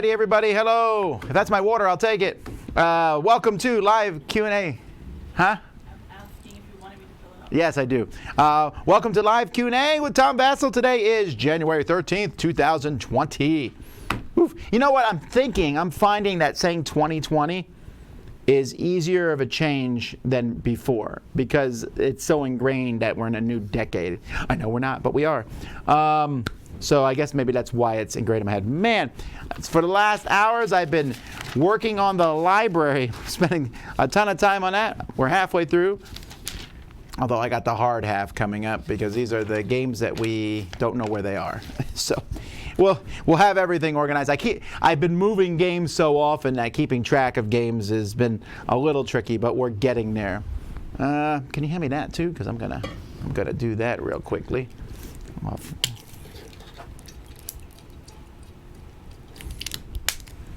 righty, everybody. Hello. If that's my water, I'll take it. Welcome to live Q&A. Huh? Asking if you wanted me to fill it up. Yes, I do. Welcome to live Q&A with Tom Vassell. Today is January 13th, 2020. Oof. You know what I'm thinking? I'm finding that saying 2020 is easier of a change than before because it's so ingrained that we're in a new decade. I know we're not, but we are. So I guess maybe that's why it's ingrained in my head. Man, for the last hours, I've been working on the library, spending a ton of time on that. We're halfway through. Although I got the hard half coming up because these are the games that we don't know where they are. So we'll have everything organized. I've been moving games so often that keeping track of games has been a little tricky, but we're getting there. Can you hand me that too? Because I'm gonna do that real quickly.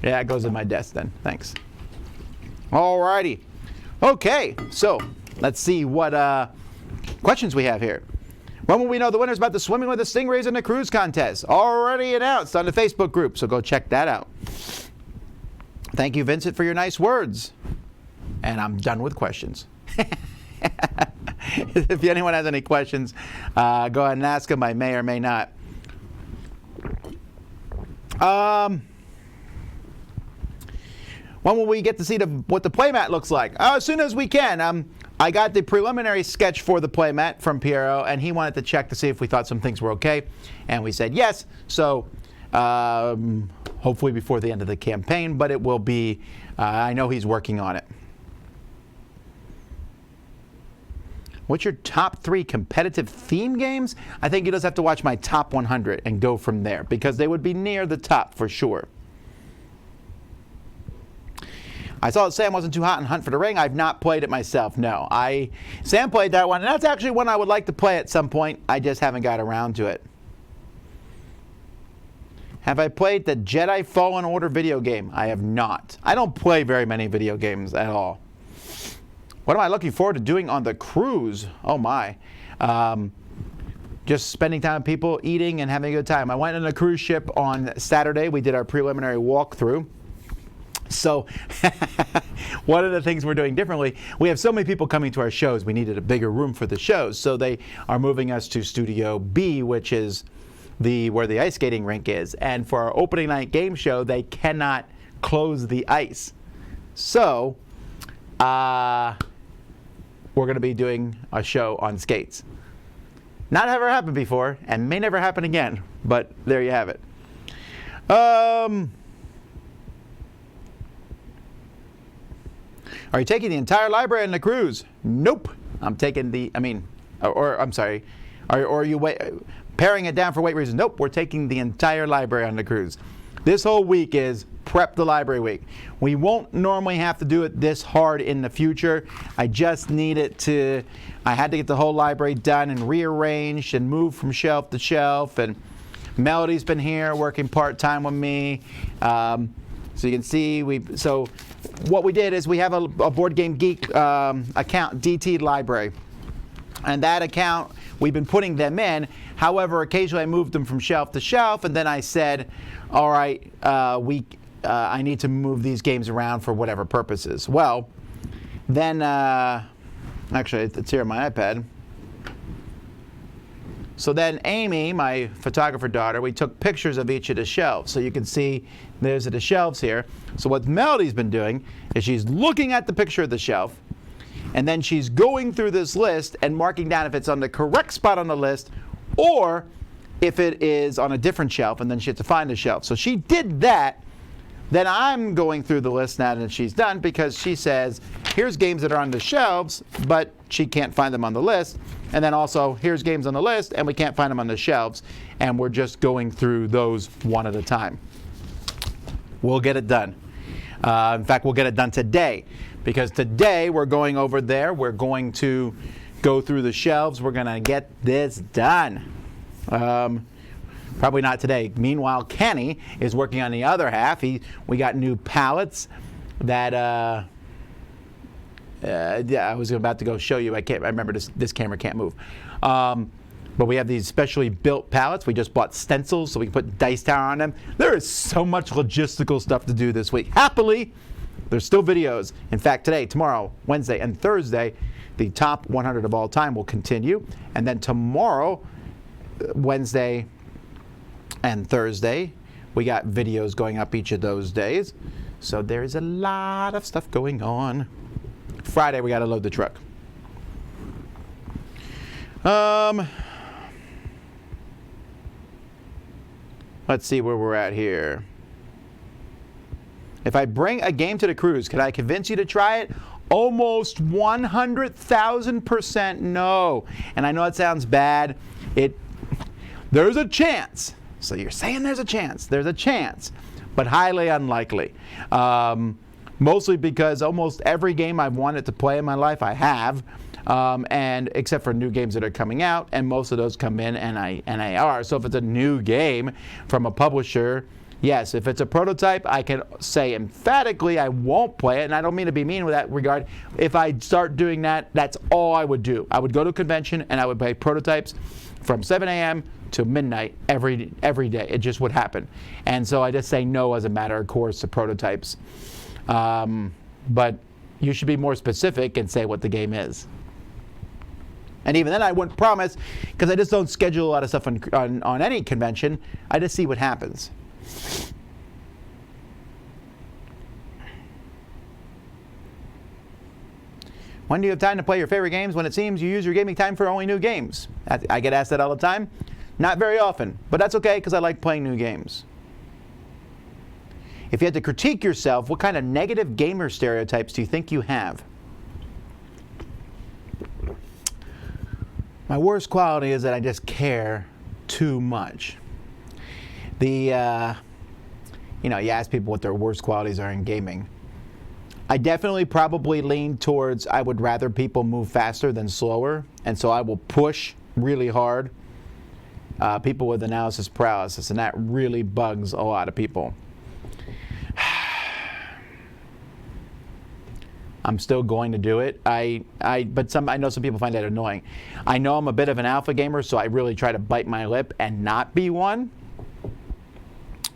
Yeah, it goes in my desk then. Thanks. All righty. Okay, so let's see what questions we have here. When will we know the winners about the Swimming with the Stingrays and the Cruise contest? Already announced on the Facebook group, so go check that out. Thank you, Vincent, for your nice words. And I'm done with questions. If anyone has any questions, go ahead and ask them. I may or may not. When will we get to see what the playmat looks like? As soon as we can. I got the preliminary sketch for the playmat from Piero, and he wanted to check to see if we thought some things were okay. And we said yes. So hopefully before the end of the campaign, but it will be, I know he's working on it. What's your top 3 competitive theme games? I think you just have to watch my top 100 and go from there, because they would be near the top for sure. I saw that Sam wasn't too hot in Hunt for the Ring. I've not played it myself, no. Sam played that one, and that's actually one I would like to play at some point. I just haven't got around to it. Have I played the Jedi Fallen Order video game? I have not. I don't play very many video games at all. What am I looking forward to doing on the cruise? Oh my. Just spending time with people, eating, and having a good time. I went on a cruise ship on Saturday. We did our preliminary walkthrough. So one of the things we're doing differently, we have so many people coming to our shows, we needed a bigger room for the shows. So they are moving us to Studio B, which is where the ice skating rink is. And for our opening night game show, they cannot close the ice. So we're going to be doing a show on skates. Not ever happened before, and may never happen again, but there you have it. Are you taking the entire library on the cruise? Nope. I'm taking I'm sorry. Are you paring it down for weight reasons? Nope. We're taking the entire library on the cruise. This whole week is prep the library week. We won't normally have to do it this hard in the future. I just need I had to get the whole library done and rearranged and moved from shelf to shelf. And Melody's been here working part-time with me. So you can see, so what we did is we have a Board Game Geek account, DT Library. And that account, we've been putting them in. However, occasionally I moved them from shelf to shelf, and then I said, all right, I need to move these games around for whatever purposes. Well, then, actually, it's here on my iPad. So then Amy, my photographer daughter, we took pictures of each of the shelves. So you can see there's the shelves here. So what Melody's been doing is she's looking at the picture of the shelf, and then she's going through this list and marking down if it's on the correct spot on the list or if it is on a different shelf, and then she has to find the shelf. So she did that. Then I'm going through the list now that she's done, because she says, here's games that are on the shelves, but she can't find them on the list. And then also, here's games on the list, and we can't find them on the shelves. And we're just going through those one at a time. We'll get it done. In fact, we'll get it done today, because today we're going over there. We're going to go through the shelves. We're going to get this done. Probably not today. Meanwhile, Kenny is working on the other half. We got new palettes that I was about to go show you. I remember this camera can't move. But we have these specially built pallets. We just bought stencils so we can put dice tower on them. There is so much logistical stuff to do this week. Happily, there's still videos. In fact, today, tomorrow, Wednesday, and Thursday, the top 100 of all time will continue. And then tomorrow, Wednesday and Thursday, we got videos going up each of those days. So there's a lot of stuff going on. Friday, we got to load the truck. Let's see where we're at here. If I bring a game to the cruise, can I convince you to try it? Almost 100,000% no. And I know it sounds bad. There's a chance. So you're saying there's a chance. There's a chance, but highly unlikely. Mostly because almost every game I've wanted to play in my life, I have. And except for new games that are coming out, and most of those come in NAR. So if it's a new game from a publisher, yes. If it's a prototype, I can say emphatically I won't play it, and I don't mean to be mean with that regard. If I start doing that, that's all I would do. I would go to a convention and I would play prototypes from 7 a.m. to midnight every day. It just would happen. And so I just say no as a matter of course to prototypes. But you should be more specific and say what the game is. And even then I wouldn't promise, because I just don't schedule a lot of stuff on any convention. I just see what happens. When do you have time to play your favorite games? When it seems you use your gaming time for only new games. I get asked that all the time. Not very often, but that's okay because I like playing new games. If you had to critique yourself, what kind of negative gamer stereotypes do you think you have? My worst quality is that I just care too much. You ask people what their worst qualities are in gaming. I definitely probably lean towards I would rather people move faster than slower, and so I will push really hard. People with analysis paralysis, and that really bugs a lot of people. I'm still going to do it. But I know some people find that annoying. I know I'm a bit of an alpha gamer, so I really try to bite my lip and not be one.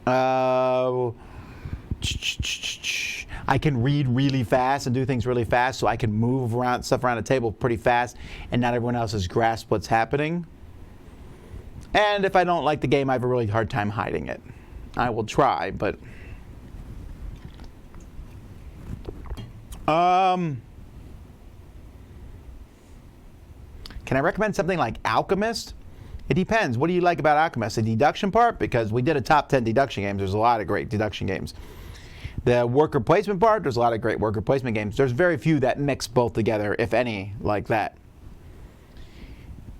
I can read really fast and do things really fast, so I can move stuff around the table pretty fast, and not everyone else has grasped what's happening. And if I don't like the game, I have a really hard time hiding it. I will try, but can I recommend something like Alchemist? It depends. What do you like about Alchemist? The deduction part? Because we did a top 10 deduction games. There's a lot of great deduction games. The worker placement part, there's a lot of great worker placement games. There's very few that mix both together, if any, like that.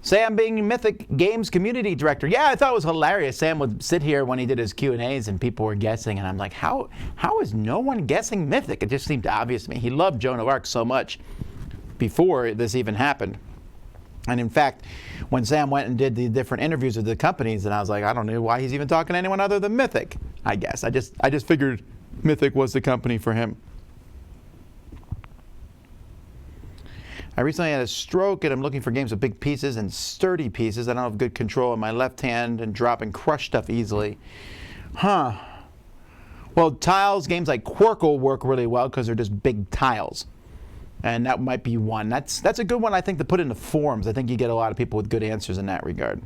Sam being Mythic Games Community Director. Yeah, I thought it was hilarious. Sam would sit here when he did his Q&As and people were guessing, and I'm like, how is no one guessing Mythic? It just seemed obvious to me. He loved Joan of Arc so much before this even happened. And in fact, when Sam went and did the different interviews with the companies, and I was like, I don't know why he's even talking to anyone other than Mythic, I guess. I just figured Mythic was the company for him. I recently had a stroke and I'm looking for games with big pieces and sturdy pieces. I don't have good control in my left hand and drop and crush stuff easily. Well, tiles, games like Quirkle work really well because they're just big tiles. And that might be one. That's a good one, I think, to put into forums. I think you get a lot of people with good answers in that regard.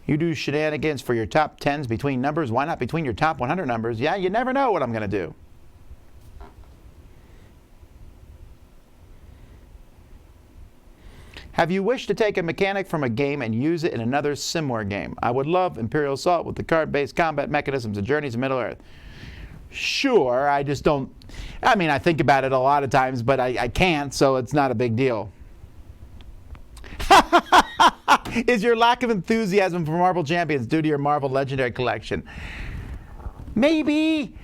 You do shenanigans for your top 10s between numbers. Why not between your top 100 numbers? Yeah, you never know what I'm going to do. Have you wished to take a mechanic from a game and use it in another similar game? I would love Imperial Assault with the card-based combat mechanisms and Journeys of Middle-earth. Sure, I just don't... I mean, I think about it a lot of times, but I can't, so it's not a big deal. Is your lack of enthusiasm for Marvel Champions due to your Marvel Legendary Collection? Maybe.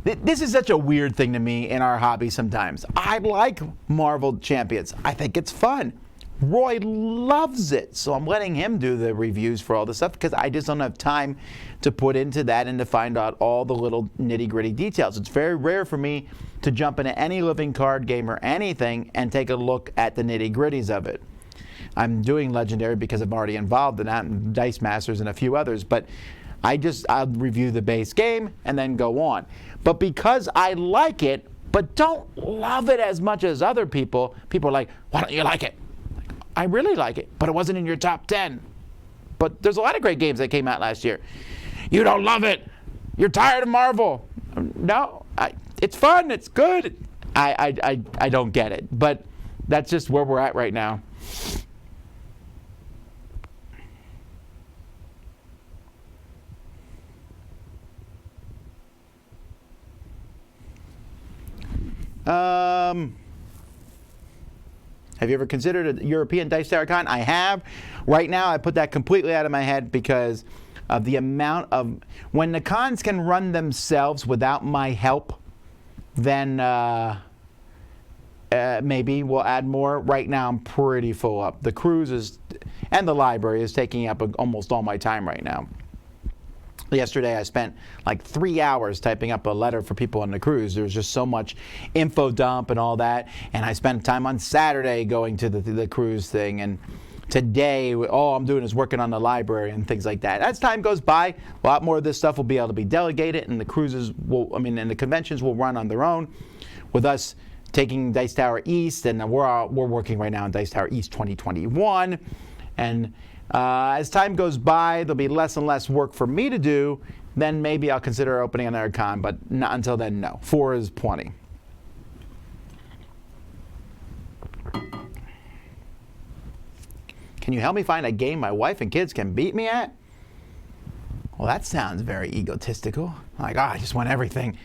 This is such a weird thing to me in our hobby sometimes. I like Marvel Champions. I think it's fun. Roy loves it, so I'm letting him do the reviews for all the stuff because I just don't have time to put into that and to find out all the little nitty-gritty details. It's very rare for me to jump into any living card game or anything and take a look at the nitty-gritties of it. I'm doing Legendary because I'm already involved in that, and Dice Masters and a few others, but I'll review the base game and then go on. But because I like it, but don't love it as much as other people are like, why don't you like it? I really like it, but it wasn't in your top 10. But there's a lot of great games that came out last year. You don't love it. You're tired of Marvel. No, it's fun. It's good. I don't get it. But that's just where we're at right now. Have you ever considered a European Dice Tower Con? I have. Right now, I put that completely out of my head because of the amount of... When the cons can run themselves without my help, then maybe we'll add more. Right now, I'm pretty full up. The cruise and the library is taking up almost all my time right now. Yesterday, I spent like 3 hours typing up a letter for people on the cruise. There was just so much info dump and all that. And I spent time on Saturday going to the cruise thing. And today, all I'm doing is working on the library and things like that. As time goes by, a lot more of this stuff will be able to be delegated, and the cruises and the conventions will run on their own. With us taking Dice Tower East, and we're working right now on Dice Tower East 2021. And as time goes by, there'll be less and less work for me to do. Then maybe I'll consider opening another con, but not until then, no. 4 is plenty. Can you help me find a game my wife and kids can beat me at? Well, that sounds very egotistical. Like, I just want everything.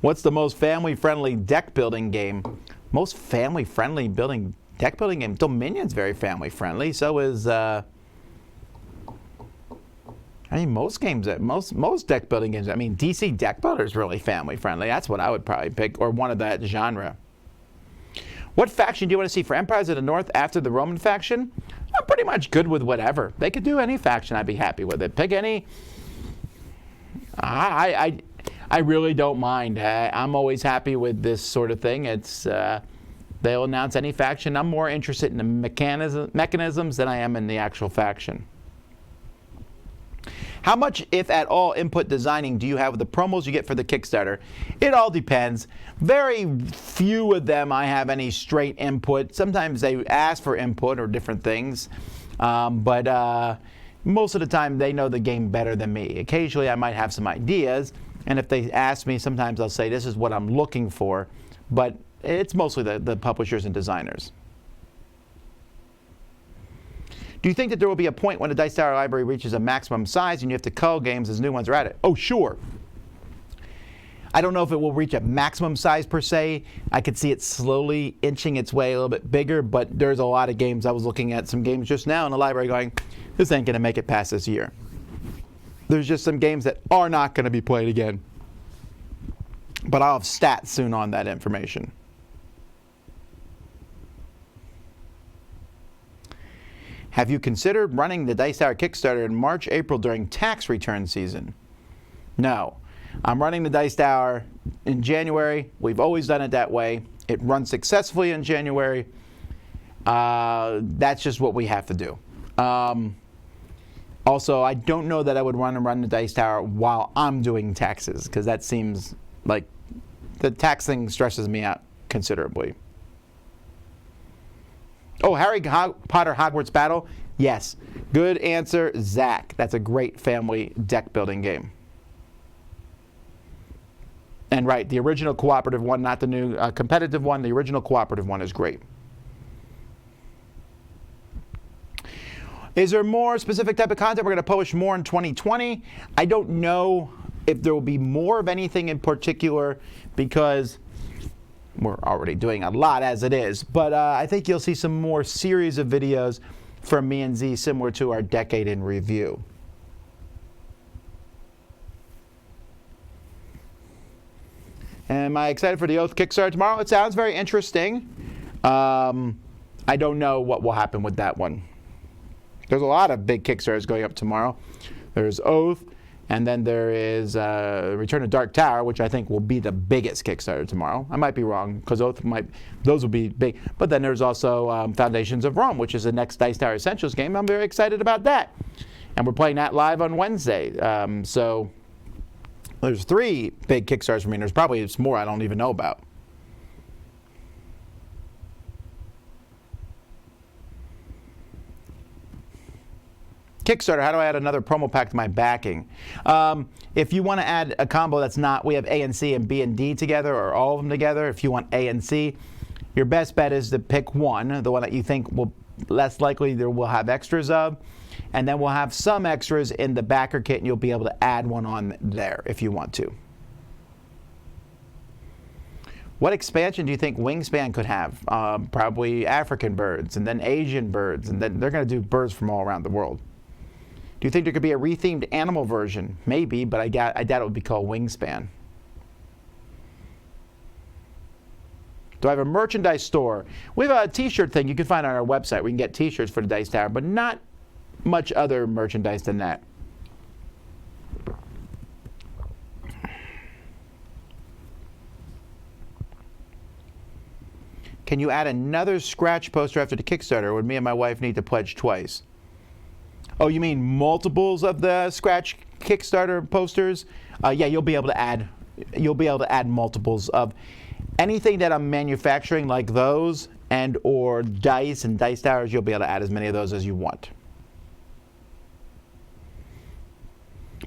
What's the most family-friendly deck building game? Most family-friendly deck building game? Dominion's very family-friendly. So is most games, most deck building games. DC Deck Builder is really family-friendly. That's what I would probably pick, or one of that genre. What faction do you want to see for Empires of the North after the Roman faction? I'm pretty much good with whatever. They could do any faction. I'd be happy with it. Pick any. I really don't mind. I'm always happy with this sort of thing. It's they'll announce any faction. I'm more interested in the mechanisms than I am in the actual faction. How much, if at all, input designing do you have with the promos you get for the Kickstarter? It all depends. Very few of them I have any straight input. Sometimes they ask for input or different things, but most of the time they know the game better than me. Occasionally I might have some ideas, and if they ask me, sometimes I'll say this is what I'm looking for, but it's mostly the publishers and designers. Do you think that there will be a point when the Dice Tower library reaches a maximum size and you have to cull games as new ones are added? Oh, sure. I don't know if it will reach a maximum size per se. I could see it slowly inching its way a little bit bigger, but there's a lot of games. I was looking at some games just now in the library going, this ain't going to make it past this year. There's just some games that are not going to be played again. But I'll have stats soon on that information. Have you considered running the Dice Tower Kickstarter in March, April during tax return season? No. I'm running the Dice Tower in January. We've always done it that way. It runs successfully in January. That's just what we have to do. Also, I don't know that I would run the Dice Tower while I'm doing taxes, because that seems like the tax thing stresses me out considerably. Oh, Harry Potter Hogwarts Battle? Yes. Good answer, Zach. That's a great family deck building game. And right, the original cooperative one, not the new competitive one. The original cooperative one is great. Is there more specific type of content we're going to publish more in 2020? I don't know if there will be more of anything in particular, because we're already doing a lot as it is, but I think you'll see some more series of videos from me and Z similar to our Decade in Review. Am I excited for the Oath Kickstarter tomorrow? It sounds very interesting. I don't know what will happen with that one. There's a lot of big Kickstarters going up tomorrow. There's Oath, and then there is Return of Dark Tower, which I think will be the biggest Kickstarter tomorrow. I might be wrong, because those will be big. But then there's also Foundations of Rome, which is the next Dice Tower Essentials game. I'm very excited about that. And we're playing that live on Wednesday. So there's 3 big Kickstarters for me. There's probably more I don't even know about. Kickstarter, how do I add another promo pack to my backing? If you want to add a combo that's not, we have A and C and B and D together, or all of them together. If you want A and C, your best bet is to pick one, the one that you think will less likely there will have extras of, and then we'll have some extras in the backer kit, and you'll be able to add one on there if you want to. What expansion do you think Wingspan could have? Probably African birds, and then Asian birds, and then they're going to do birds from all around the world. Do you think there could be a rethemed animal version? Maybe, but I doubt it would be called Wingspan. Do I have a merchandise store? We have a t-shirt thing you can find on our website. We can get t-shirts for the Dice Tower, but not much other merchandise than that. Can you add another scratch poster after the Kickstarter? Would me and my wife need to pledge twice? Oh, you mean multiples of the scratch Kickstarter posters? Yeah, you'll be able to add multiples of anything that I'm manufacturing, like those, and or dice and dice towers. You'll be able to add as many of those as you want.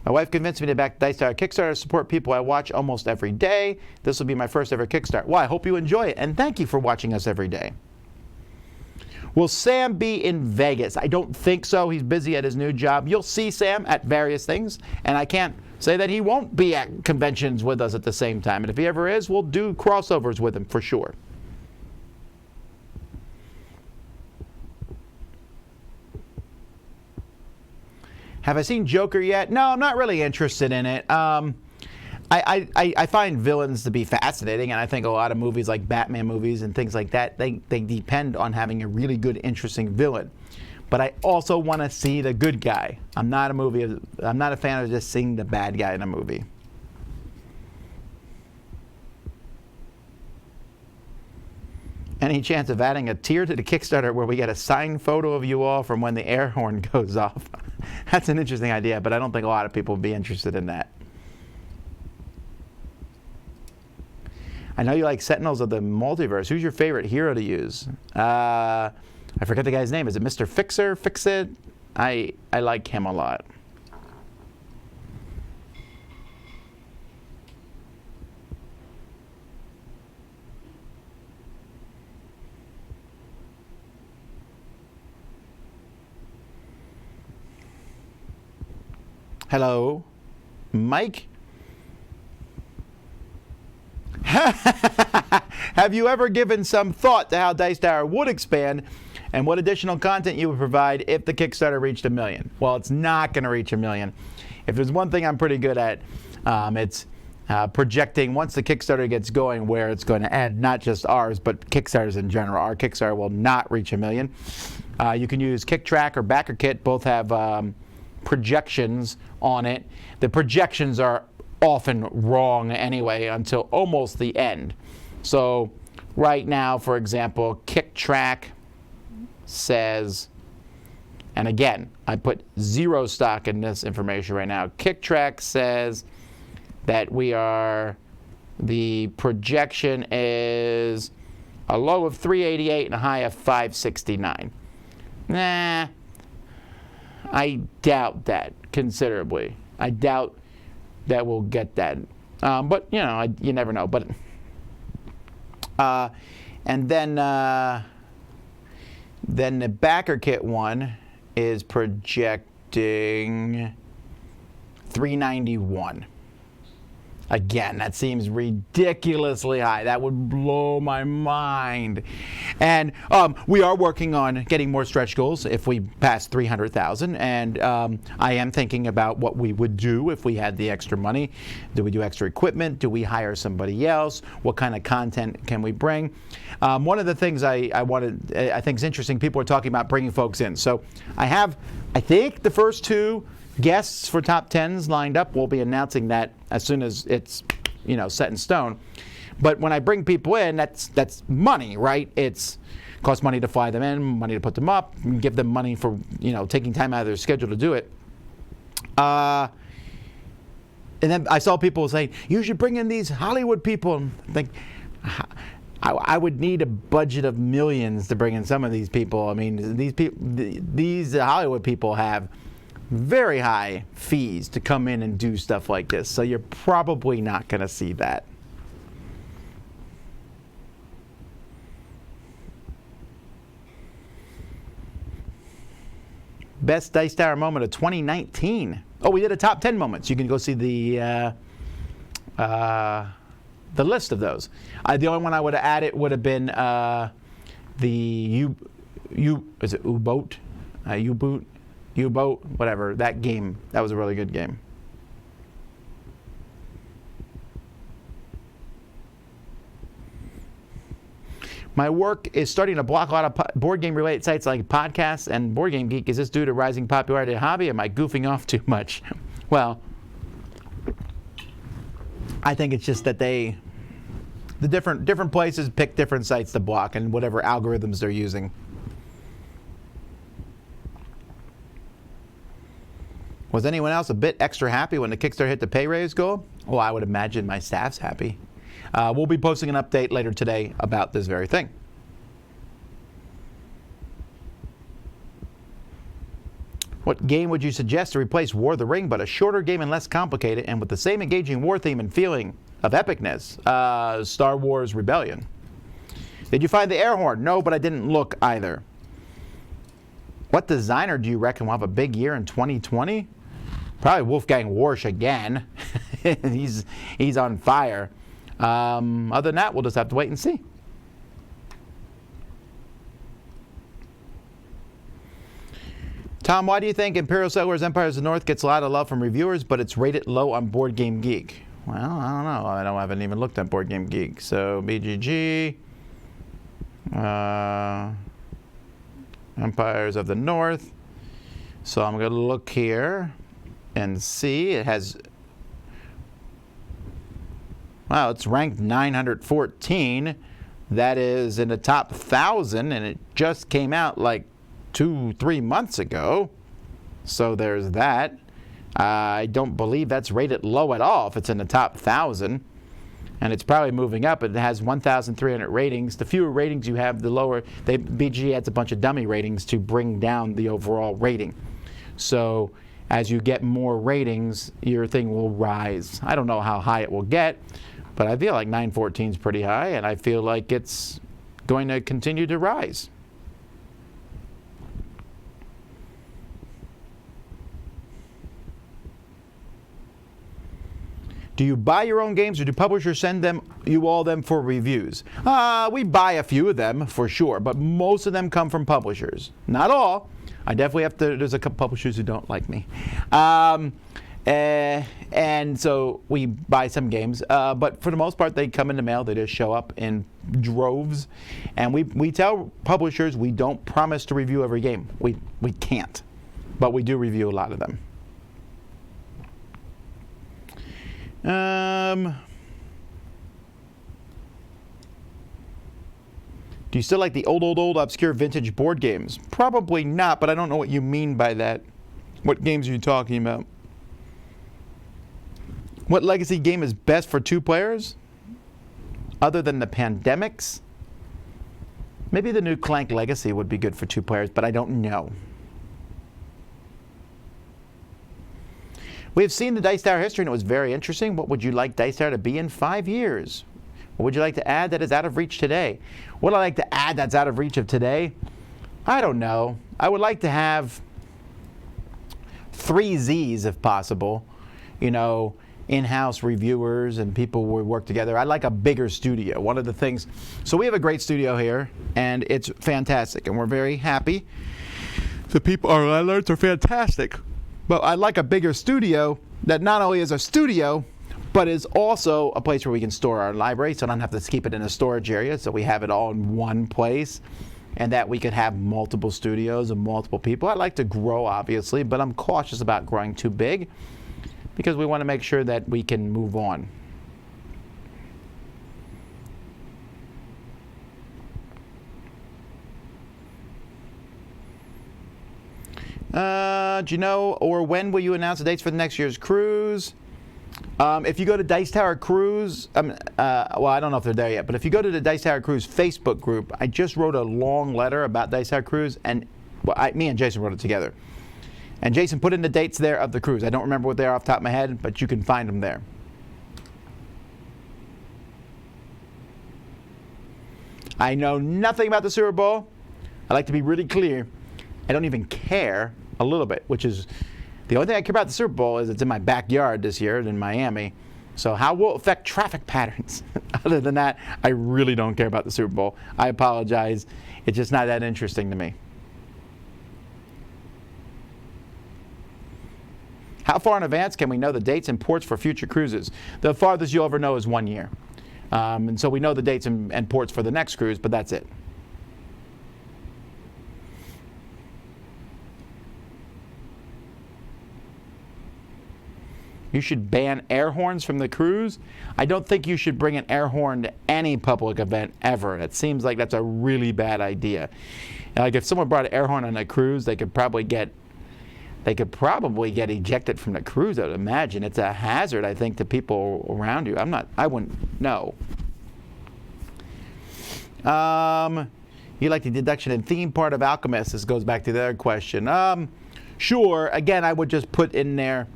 My wife convinced me to back Dice Tower Kickstarter to support people I watch almost every day. This will be my first ever Kickstarter. Well, I hope you enjoy it, and thank you for watching us every day. Will Sam be in Vegas? I don't think so. He's busy at his new job. You'll see Sam at various things, and I can't say that he won't be at conventions with us at the same time. And if he ever is, we'll do crossovers with him for sure. Have I seen Joker yet? No, I'm not really interested in it. I find villains to be fascinating, and I think a lot of movies like Batman movies and things like that, they depend on having a really good, interesting villain. But I also want to see the good guy. I'm not a fan of just seeing the bad guy in a movie. Any chance of adding a tier to the Kickstarter where we get a signed photo of you all from when the air horn goes off? That's an interesting idea, but I don't think a lot of people would be interested in that. I know you like Sentinels of the Multiverse. Who's your favorite hero to use? I forget the guy's name. Is it Mr. Fixer? Fix-It? I like him a lot. Hello, Mike? Have you ever given some thought to how Dice Tower would expand and what additional content you would provide if the Kickstarter reached 1 million? Well, it's not going to reach 1 million. If there's one thing I'm pretty good at, it's projecting once the Kickstarter gets going where it's going to end, not just ours, but Kickstarters in general. Our Kickstarter will not reach 1 million. You can use KickTrack or BackerKit. Both have projections on it. The projections are often wrong anyway until almost the end. So right now, for example, KickTrack says, and again, I put zero stock in this information right now. KickTrack says that the projection is a low of 388 and a high of 569. Nah, I doubt that considerably. I doubt that we'll get that. But, you know, you never know. But and then the backer kit one is projecting 391. Again, that seems ridiculously high. That would blow my mind. And we are working on getting more stretch goals if we pass 300,000. And I am thinking about what we would do if we had the extra money. Do we do extra equipment? Do we hire somebody else? What kind of content can we bring? One of the things I think is interesting, people are talking about bringing folks in. So I think the first 2 guests for top 10s lined up. We'll be announcing that as soon as it's set in stone. But when I bring people in, that's money, right? It costs money to fly them in, money to put them up, and give them money for taking time out of their schedule to do it. And then I saw people saying, you should bring in these Hollywood people. And think, I would need a budget of millions to bring in some of these people. I mean, these Hollywood people have very high fees to come in and do stuff like this. So you're probably not going to see that. Best Dice Tower moment of 2019. Oh, we did a top 10 moments. You can go see the list of those. The only one I would have added would have been the U-boat, whatever, that game. That was a really good game. My work is starting to block a lot of board game related sites like podcasts and Board Game Geek. Is this due to rising popularity of the hobby? Am I goofing off too much? Well, I think it's just that the different places pick different sites to block and whatever algorithms they're using. Was anyone else a bit extra happy when the Kickstarter hit the pay raise goal? Well, I would imagine my staff's happy. We'll be posting an update later today about this very thing. What game would you suggest to replace War of the Ring, but a shorter game and less complicated, and with the same engaging war theme and feeling of epicness? Star Wars Rebellion. Did you find the air horn? No, but I didn't look either. What designer do you reckon will have a big year in 2020? Probably Wolfgang Warsch again. He's on fire. Other than that, we'll just have to wait and see. Tom, why do you think Imperial Settlers Empires of the North gets a lot of love from reviewers, but it's rated low on Board Game Geek? Well, I don't know. I haven't even looked at Board Game Geek. So BGG, Empires of the North. So I'm going to look here and see. It has... Wow, it's ranked 914. That is in the top 1,000, and it just came out like 2-3 months ago. So there's that. I don't believe that's rated low at all if it's in the top 1,000. And it's probably moving up. It has 1,300 ratings. The fewer ratings you have, the lower. BGG adds a bunch of dummy ratings to bring down the overall rating. So as you get more ratings, your thing will rise. I don't know how high it will get, but I feel like 914 is pretty high, and I feel like it's going to continue to rise. Do you buy your own games, or do publishers send you all them for reviews? We buy a few of them for sure, but most of them come from publishers. Not all. I definitely have to. There's a couple publishers who don't like me, and so we buy some games. But for the most part, they come in the mail. They just show up in droves, and we tell publishers we don't promise to review every game. We can't, but we do review a lot of them. Do you still like the old obscure vintage board games? Probably not, but I don't know what you mean by that. What games are you talking about? What legacy game is best for 2 players? Other than the pandemics? Maybe the new Clank Legacy would be good for 2 players, but I don't know. We have seen the Dice Tower history, and it was very interesting. What would you like Dice Tower to be in 5 years? What would you like to add that is out of reach today? What would I like to add that's out of reach of today? I don't know. I would like to have 3 Zs if possible. You know, in-house reviewers and people would work together. I like a bigger studio. One of the things, so we have a great studio here, and it's fantastic, and we're very happy. The people, our landlords are fantastic, but I like a bigger studio that not only is a studio, but is also a place where we can store our library, so I don't have to keep it in a storage area, so we have it all in one place, and that we could have multiple studios and multiple people. I like to grow, obviously, but I'm cautious about growing too big, because we want to make sure that we can move on. Do you know, or when will you announce the dates for the next year's cruise? If you go to Dice Tower Cruise, well, I don't know if they're there yet, but if you go to the Dice Tower Cruise Facebook group, I just wrote a long letter about Dice Tower Cruise, and me and Jason wrote it together. And Jason put in the dates there of the cruise. I don't remember what they are off the top of my head, but you can find them there. I know nothing about the Super Bowl. I like to be really clear. I don't even care a little bit, which is the only thing I care about the Super Bowl is it's in my backyard this year in Miami. So how will it affect traffic patterns? Other than that, I really don't care about the Super Bowl. I apologize. It's just not that interesting to me. How far in advance can we know the dates and ports for future cruises? The farthest you'll ever know is 1 year. And so we know the dates and ports for the next cruise, but that's it. You should ban air horns from the cruise. I don't think you should bring an air horn to any public event ever. It seems like that's a really bad idea. Like if someone brought an air horn on a cruise, they could probably get ejected from the cruise, I would imagine. It's a hazard, I think, to people around you. I wouldn't know. You like the deduction and theme part of Alchemist? This goes back to the other question. Sure. Again, I would just put in there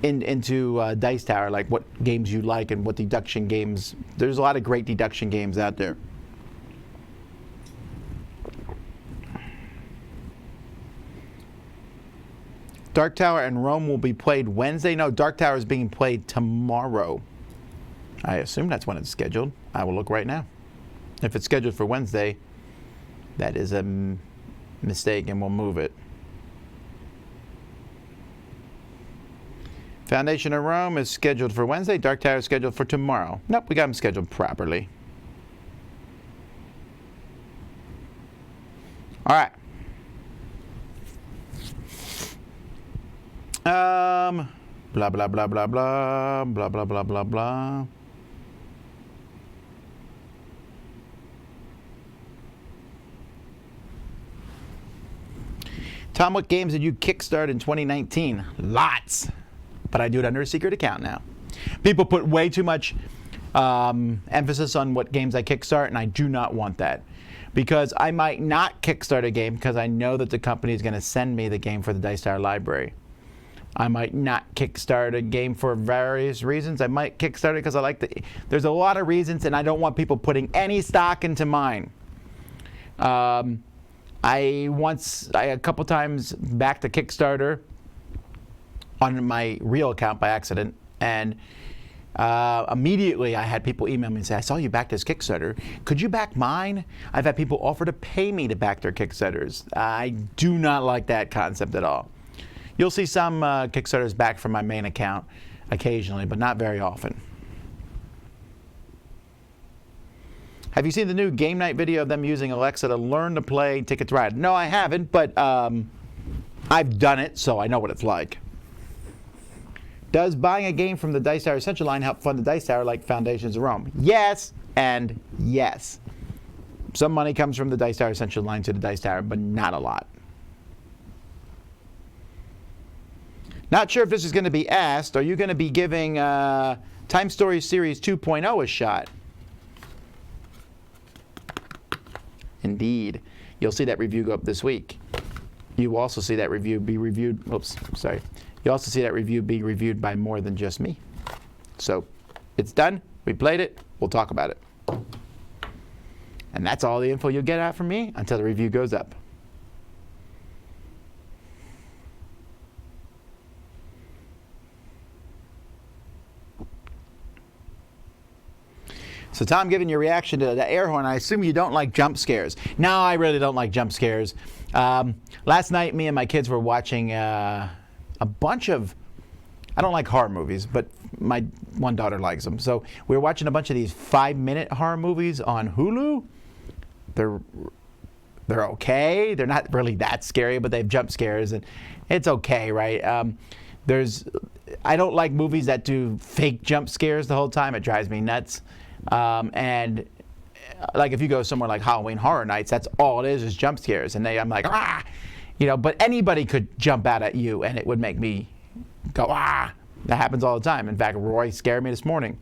into Dice Tower, like what games you like and what deduction games. There's a lot of great deduction games out there. Dark Tower and Rome will be played Wednesday. No, Dark Tower is being played tomorrow. I assume that's when it's scheduled. I will look right now. If it's scheduled for Wednesday, that is a mistake and we'll move it. Foundation of Rome is scheduled for Wednesday. Dark Tower is scheduled for tomorrow. Nope, we got them scheduled properly. All right. Blah, blah, blah, blah, blah, blah, blah, blah, blah, blah. Tom, what games did you kickstart in 2019? Lots. But I do it under a secret account now. People put way too much emphasis on what games I kickstart, and I do not want that. Because I might not kickstart a game because I know that the company is going to send me the game for the Dice Tower library. I might not kickstart a game for various reasons. I might kickstart it because I like there's a lot of reasons, and I don't want people putting any stock into mine. I a couple times backed a Kickstarter on my real account by accident, and immediately I had people email me and say, I saw you back this Kickstarter. Could you back mine? I've had people offer to pay me to back their Kickstarters. I do not like that concept at all. You'll see some Kickstarters back from my main account occasionally, but not very often. Have you seen the new game night video of them using Alexa to learn to play Ticket to Ride? No, I haven't, but I've done it, so I know what it's like. Does buying a game from the Dice Tower Essential line help fund the Dice Tower like Foundations of Rome? Yes, and yes. Some money comes from the Dice Tower Essential line to the Dice Tower, but not a lot. Not sure if this is going to be asked. Are you going to be giving Time Story Series 2.0 a shot? Indeed. You'll see that review go up this week. You also see that review be reviewed. Oops, sorry. You also see that review be reviewed by more than just me. So it's done. We played it. We'll talk about it. And that's all the info you'll get out from me until the review goes up. So Tom, given your reaction to the air horn, I assume you don't like jump scares. No, I really don't like jump scares. Last night, me and my kids were watching a bunch of, I don't like horror movies, but my one daughter likes them. So we were watching a bunch of these 5-minute horror movies on Hulu. They're okay. They're not really that scary, but they have jump scares, and it's okay, right? I don't like movies that do fake jump scares the whole time. It drives me nuts. And like if you go somewhere like Halloween Horror Nights, that's all it is jump scares. And I'm like, ah, but anybody could jump out at you and it would make me go, ah. That happens all the time. In fact, Roy scared me this morning.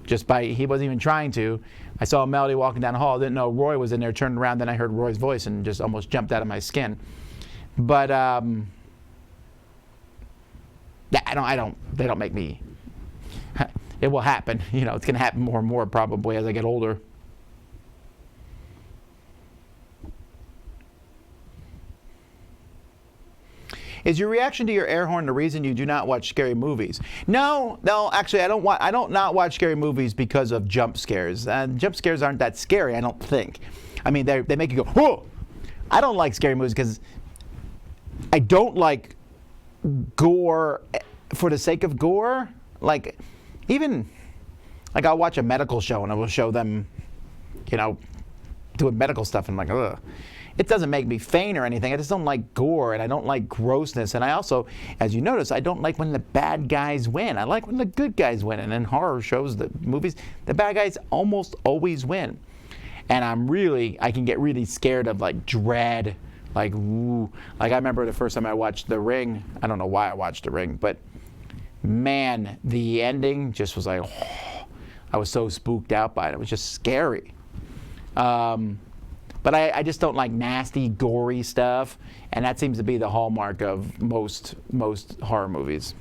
He wasn't even trying to. I saw Melody walking down the hall. I didn't know Roy was in there, turned around, then I heard Roy's voice and just almost jumped out of my skin. But yeah, they don't make me. It will happen. It's going to happen more and more probably as I get older. Is your reaction to your air horn the reason you do not watch scary movies? No, actually, I don't not watch scary movies because of jump scares. Jump scares aren't that scary, I don't think. I mean, they make you go, whoa! I don't like scary movies because I don't like gore for the sake of gore. Like, even, like I'll watch a medical show and I will show them, doing medical stuff and I'm like, ugh. It doesn't make me faint or anything. I just don't like gore and I don't like grossness. And I also, as you notice, I don't like when the bad guys win. I like when the good guys win. And in horror shows, the movies, the bad guys almost always win. And I can get really scared of like dread. Like, ooh. Like I remember the first time I watched The Ring. I don't know why I watched The Ring, but man, the ending just was like, oh, I was so spooked out by it. It was just scary. But I just don't like nasty, gory stuff, and that seems to be the hallmark of most horror movies.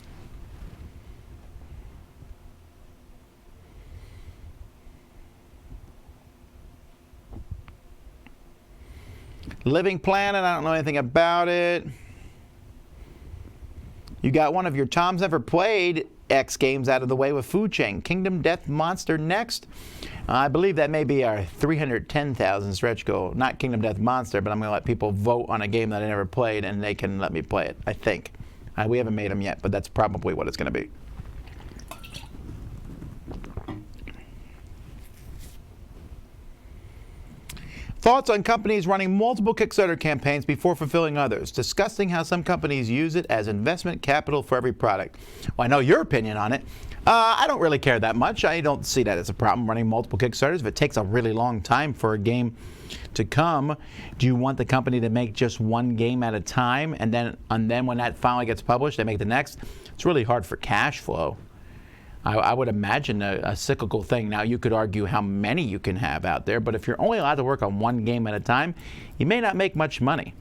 Living Planet, I don't know anything about it. You got one of your Tom's Never Played X games out of the way with Food Chain. Kingdom Death Monster next. I believe that may be our 310,000 stretch goal. Not Kingdom Death Monster, but I'm going to let people vote on a game that I never played, and they can let me play it, I think. We haven't made them yet, but that's probably what it's going to be. Thoughts on companies running multiple Kickstarter campaigns before fulfilling others, discussing how some companies use it as investment capital for every product. Well, I know your opinion on it. I don't really care that much. I don't see that as a problem running multiple Kickstarters. If it takes a really long time for a game to come, do you want the company to make just one game at a time and then when that finally gets published, they make the next? It's really hard for cash flow. I would imagine a cyclical thing. Now, you could argue how many you can have out there, but if you're only allowed to work on one game at a time, you may not make much money.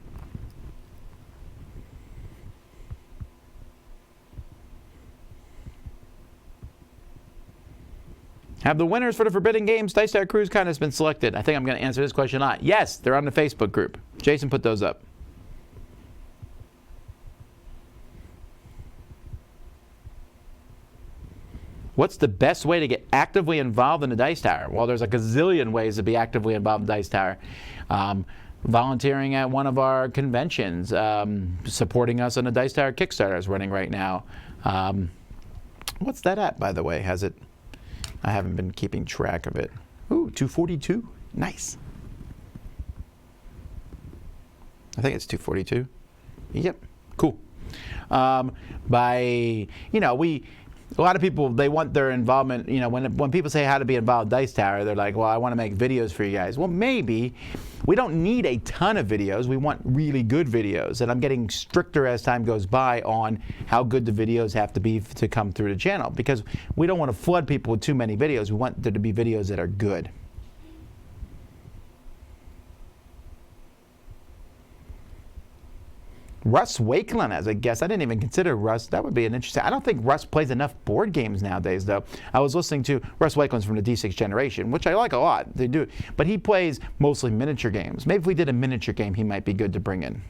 Have the winners for the Forbidden Games Dice Tower Cruise Contest been selected? I think I'm going to answer this question a lot. Yes, they're on the Facebook group. Jason put those up. What's the best way to get actively involved in the Dice Tower? Well, there's a gazillion ways to be actively involved in the Dice Tower. Volunteering at one of our conventions, supporting us on the Dice Tower Kickstarter is running right now. What's that at, by the way? I haven't been keeping track of it. Ooh, 242. Nice. I think it's 242. Yep. Cool. A lot of people, they want their involvement, when people say how to be involved in Dice Tower, they're like, well, I want to make videos for you guys. Well, maybe. We don't need a ton of videos. We want really good videos. And I'm getting stricter as time goes by on how good the videos have to be to come through the channel, because we don't want to flood people with too many videos. We want there to be videos that are good. Russ Wakeland as a guest. I didn't even consider Russ. That would be an interesting. I don't think Russ plays enough board games nowadays, though. I was listening to Russ Wakeland's from the D6 generation, which I like a lot. They do, but he plays mostly miniature games. Maybe if we did a miniature game, he might be good to bring in.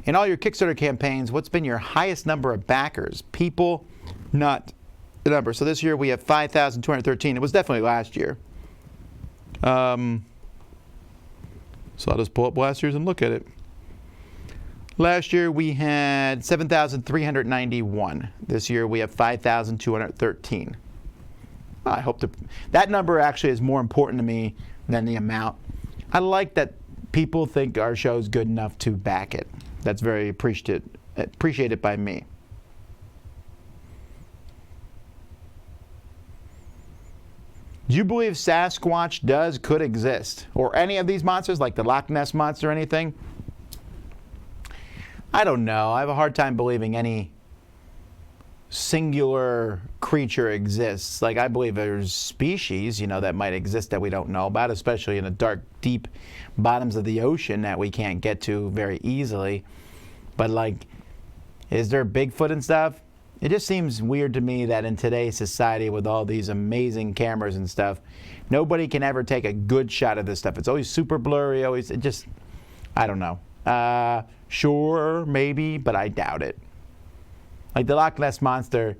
In all your Kickstarter campaigns, what's been your highest number of backers? People, not the number. So this year we have 5,213. It was definitely last year. So I'll just pull up last year's and look at it. Last year we had 7,391. This year we have 5,213. I hope that number actually is more important to me than the amount. I like that people think our show is good enough to back it. That's very appreciated by me. Do you believe Sasquatch could exist? Or any of these monsters, like the Loch Ness Monster or anything? I don't know. I have a hard time believing any singular creature exists. Like, I believe there's species, that might exist that we don't know about, especially in the dark, deep bottoms of the ocean that we can't get to very easily. But, like, is there Bigfoot and stuff? It just seems weird to me that in today's society with all these amazing cameras and stuff, nobody can ever take a good shot of this stuff. It's always super blurry, I don't know. Sure, maybe, but I doubt it. Like the Loch Ness Monster,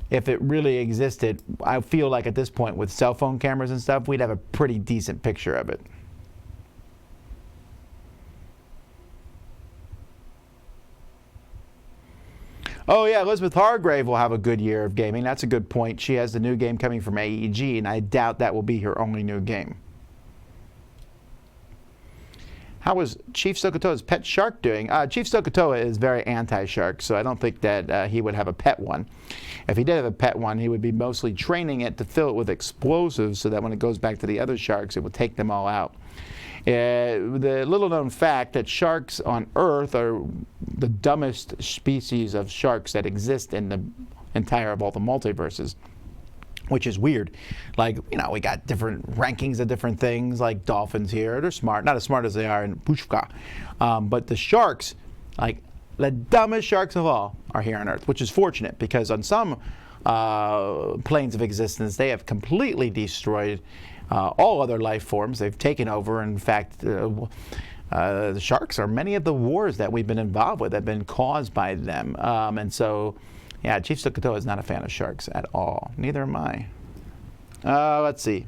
if it really existed, I feel like at this point with cell phone cameras and stuff, we'd have a pretty decent picture of it. Oh yeah, Elizabeth Hargrave will have a good year of gaming. That's a good point. She has the new game coming from AEG, and I doubt that will be her only new game. How is Chief Sokotoa's pet shark doing? Chief Sokotoa is very anti-shark, so I don't think that he would have a pet one. If he did have a pet one, he would be mostly training it to fill it with explosives so that when it goes back to the other sharks, it would take them all out. The little-known fact that sharks on Earth are the dumbest species of sharks that exist in the entire of all the multiverses, which is weird. Like, we got different rankings of different things, like dolphins here. They're smart, not as smart as they are in Pushka. But the sharks, like the dumbest sharks of all, are here on Earth, which is fortunate because on some planes of existence, they have completely destroyed all other life forms. They've taken over. In fact, the sharks are many of the wars that we've been involved with have been caused by them. And so, yeah, Chief Sokotoa is not a fan of sharks at all. Neither am I. Let's see.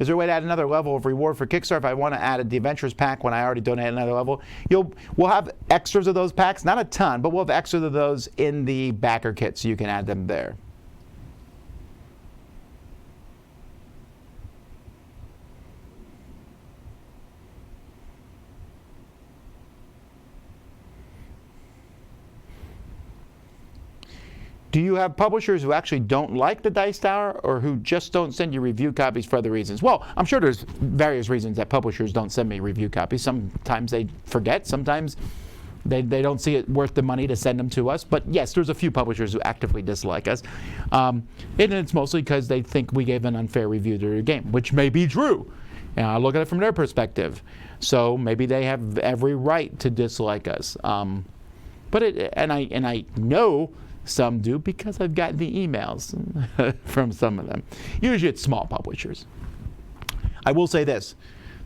Is there a way to add another level of reward for Kickstarter if I want to add the Adventures pack when I already donate another level? We'll have extras of those packs, not a ton, but we'll have extras of those in the backer kit so you can add them there. Do you have publishers who actually don't like the Dice Tower or who just don't send you review copies for other reasons? Well, I'm sure there's various reasons that publishers don't send me review copies. Sometimes they forget. Sometimes they don't see it worth the money to send them to us. But yes, there's a few publishers who actively dislike us. And it's mostly because they think we gave an unfair review to their game, which may be true. And I look at it from their perspective. So maybe they have every right to dislike us. But I know some do because I've gotten the emails from some of them. Usually it's small publishers. I will say this.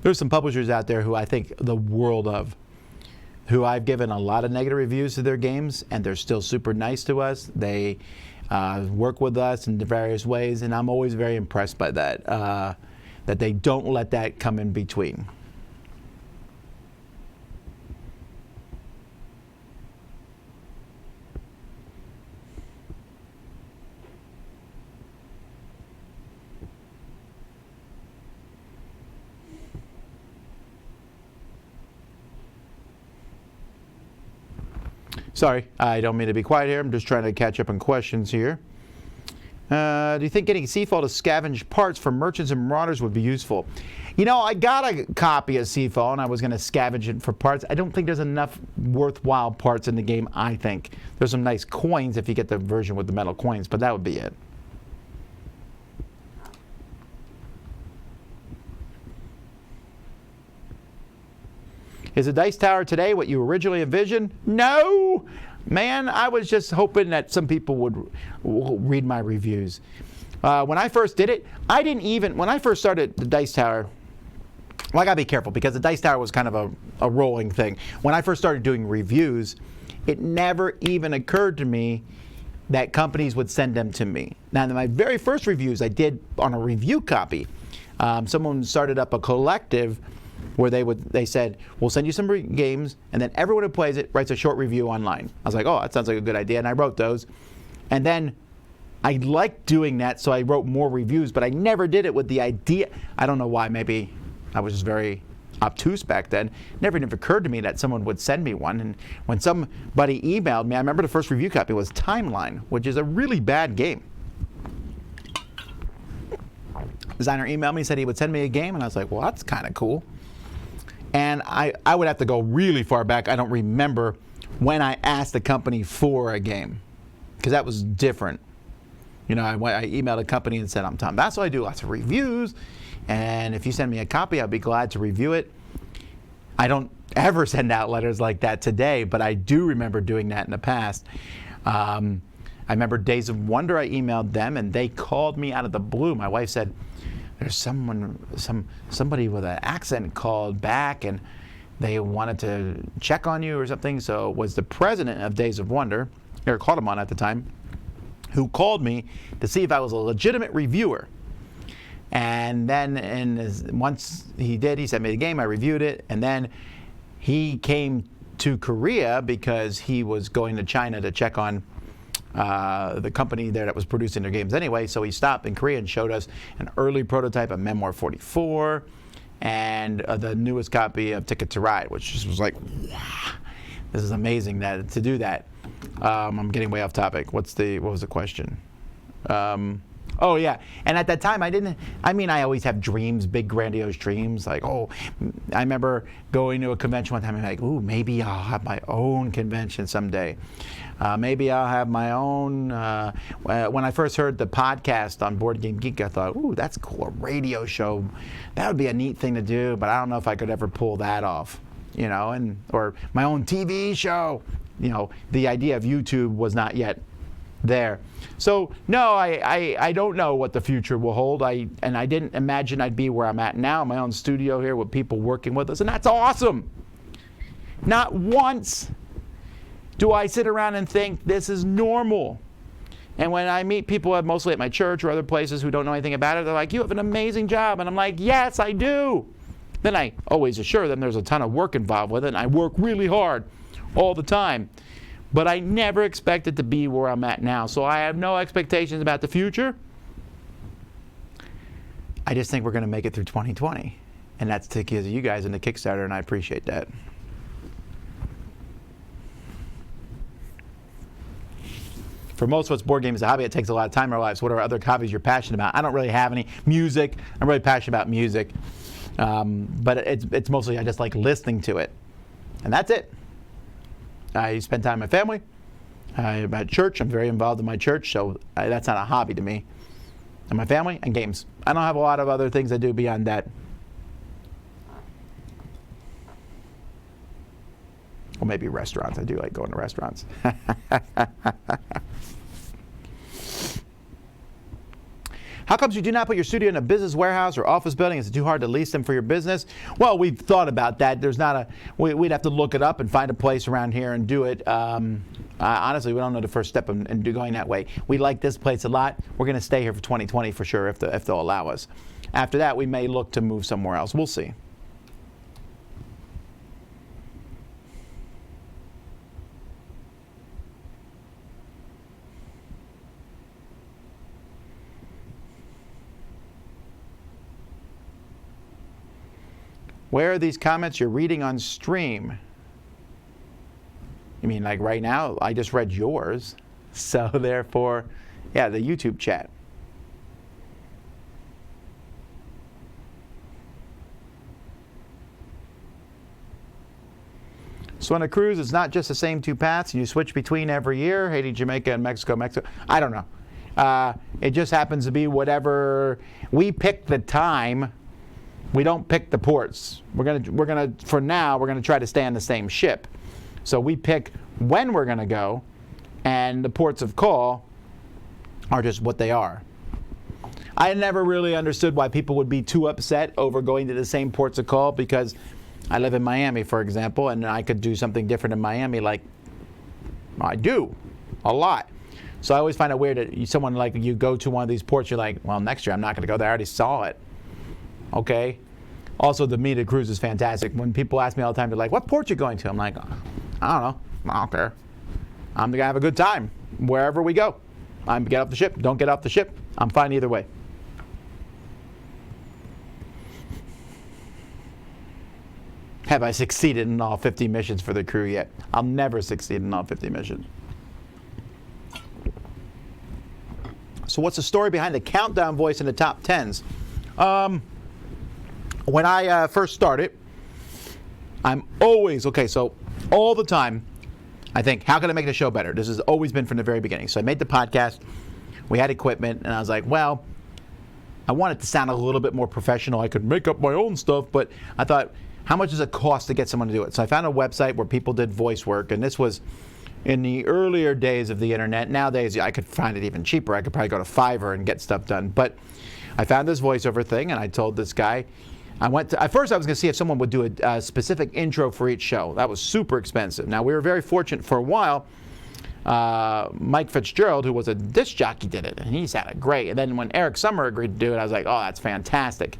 There's some publishers out there who I think the world of, who I've given a lot of negative reviews to their games, and they're still super nice to us. They work with us in various ways, and I'm always very impressed by that, that they don't let that come in between. Sorry, I don't mean to be quiet here. I'm just trying to catch up on questions here. Do you think getting Seafall to scavenge parts from merchants and marauders would be useful? I got a copy of Seafall and I was going to scavenge it for parts. I don't think there's enough worthwhile parts in the game, I think. There's some nice coins if you get the version with the metal coins, but that would be it. Is the Dice Tower today what you originally envisioned? No! Man, I was just hoping that some people would read my reviews. When I first did it, when I first started the Dice Tower, well, I gotta be careful because the Dice Tower was kind of a rolling thing. When I first started doing reviews, it never even occurred to me that companies would send them to me. Now, my very first reviews I did on a review copy. Someone started up a collective where they said, we'll send you some games, and then everyone who plays it writes a short review online. I was like, oh, that sounds like a good idea, and I wrote those. And then I liked doing that, so I wrote more reviews, but I never did it with the idea. I don't know why. Maybe I was just very obtuse back then. Never even occurred to me that someone would send me one. And when somebody emailed me, I remember the first review copy was Timeline, which is a really bad game. Designer emailed me, said he would send me a game, and I was like, well, that's kind of cool. And I would have to go really far back. I don't remember when I asked the company for a game, because that was different. You know, I emailed a company and said, I'm Tom Basso, I do lots of reviews, and if you send me a copy, I'd be glad to review it. I don't ever send out letters like that today, but I do remember doing that in the past. I remember Days of Wonder, I emailed them, and they called me out of the blue. My wife said, there's somebody with an accent called back, and they wanted to check on you or something. So it was the president of Days of Wonder, Eric Haldeman at the time, who called me to see if I was a legitimate reviewer. And then once he did, he sent me the game, I reviewed it, and then he came to Korea because he was going to China to check on the company there that was producing their games anyway. So he stopped in Korea and showed us an early prototype of Memoir 44 and the newest copy of Ticket to Ride, which just was like, wow, this is amazing to do that. I'm getting way off topic. What was the question? Oh yeah, and at that time I always have dreams, big grandiose dreams, like, oh, I remember going to a convention one time and like, ooh, maybe I'll have my own convention someday. Maybe I'll have my own, when I first heard the podcast on Board Game Geek, I thought, ooh, that's cool, a radio show, that would be a neat thing to do, but I don't know if I could ever pull that off, you know, or my own TV show, you know, the idea of YouTube was not yet there. So no, I don't know what the future will hold. I didn't imagine I'd be where I'm at now, my own studio here with people working with us, and that's awesome. Not once do I sit around and think this is normal. And when I meet people mostly at my church or other places who don't know anything about it, they're like, you have an amazing job. And I'm like, yes, I do. Then I always assure them there's a ton of work involved with it, and I work really hard all the time. But I never expected to be where I'm at now. So I have no expectations about the future. I just think we're going to make it through 2020. And that's because of you guys in the Kickstarter, and I appreciate that. For most of us, board games is a hobby. It takes a lot of time in our lives. What are other hobbies you're passionate about? I don't really have any. Music. I'm really passionate about music. But it's mostly I just like listening to it. And that's it. I spend time with my family. I'm at church. I'm very involved in my church, so that's not a hobby to me. And my family and games. I don't have a lot of other things I do beyond that. Well, maybe restaurants. I do like going to restaurants. How comes you do not put your studio in a business warehouse or office building? Is it too hard to lease them for your business? Well, we've thought about that. We'd have to look it up and find a place around here and do it. Honestly, we don't know the first step in going that way. We like this place a lot. We're going to stay here for 2020 for sure if they'll allow us. After that, we may look to move somewhere else. We'll see. Where are these comments you're reading on stream? You mean like right now? I just read yours. So therefore, yeah, the YouTube chat. So on a cruise, it's not just the same two paths, and you switch between every year, Haiti, Jamaica, and Mexico. I don't know. It just happens to be whatever. We pick the time. We don't pick the ports. We're gonna for now we're gonna try to stay on the same ship. So we pick when we're gonna go, and the ports of call are just what they are. I never really understood why people would be too upset over going to the same ports of call, because I live in Miami, for example, and I could do something different in Miami, like I do a lot. So I always find it weird that someone like you go to one of these ports, you're like, well, next year I'm not going to go there. I already saw it. Okay. Also, the media cruise is fantastic. When people ask me all the time, they're like, what port you going to? I'm like, I don't know. I don't care. I'm going to have a good time wherever we go. I'm get off the ship. Don't get off the ship. I'm fine either way. Have I succeeded in all 50 missions for the crew yet? I'll never succeed in all 50 missions. So what's the story behind the countdown voice in the top 10s? When I first started, I'm always, so all the time, I think, how can I make the show better? This has always been from the very beginning. So I made the podcast, we had equipment, and I was like, well, I want it to sound a little bit more professional. I could make up my own stuff, but I thought, how much does it cost to get someone to do it? So I found a website where people did voice work, and this was in the earlier days of the internet. Nowadays, I could find it even cheaper. I could probably go to Fiverr and get stuff done. But I found this voiceover thing, and I told this guy, at first I was going to see if someone would do a specific intro for each show. That was super expensive. Now, we were very fortunate for a while. Mike Fitzgerald, who was a disc jockey, did it, and he sounded great. And then when Eric Summer agreed to do it, I was like, oh, that's fantastic.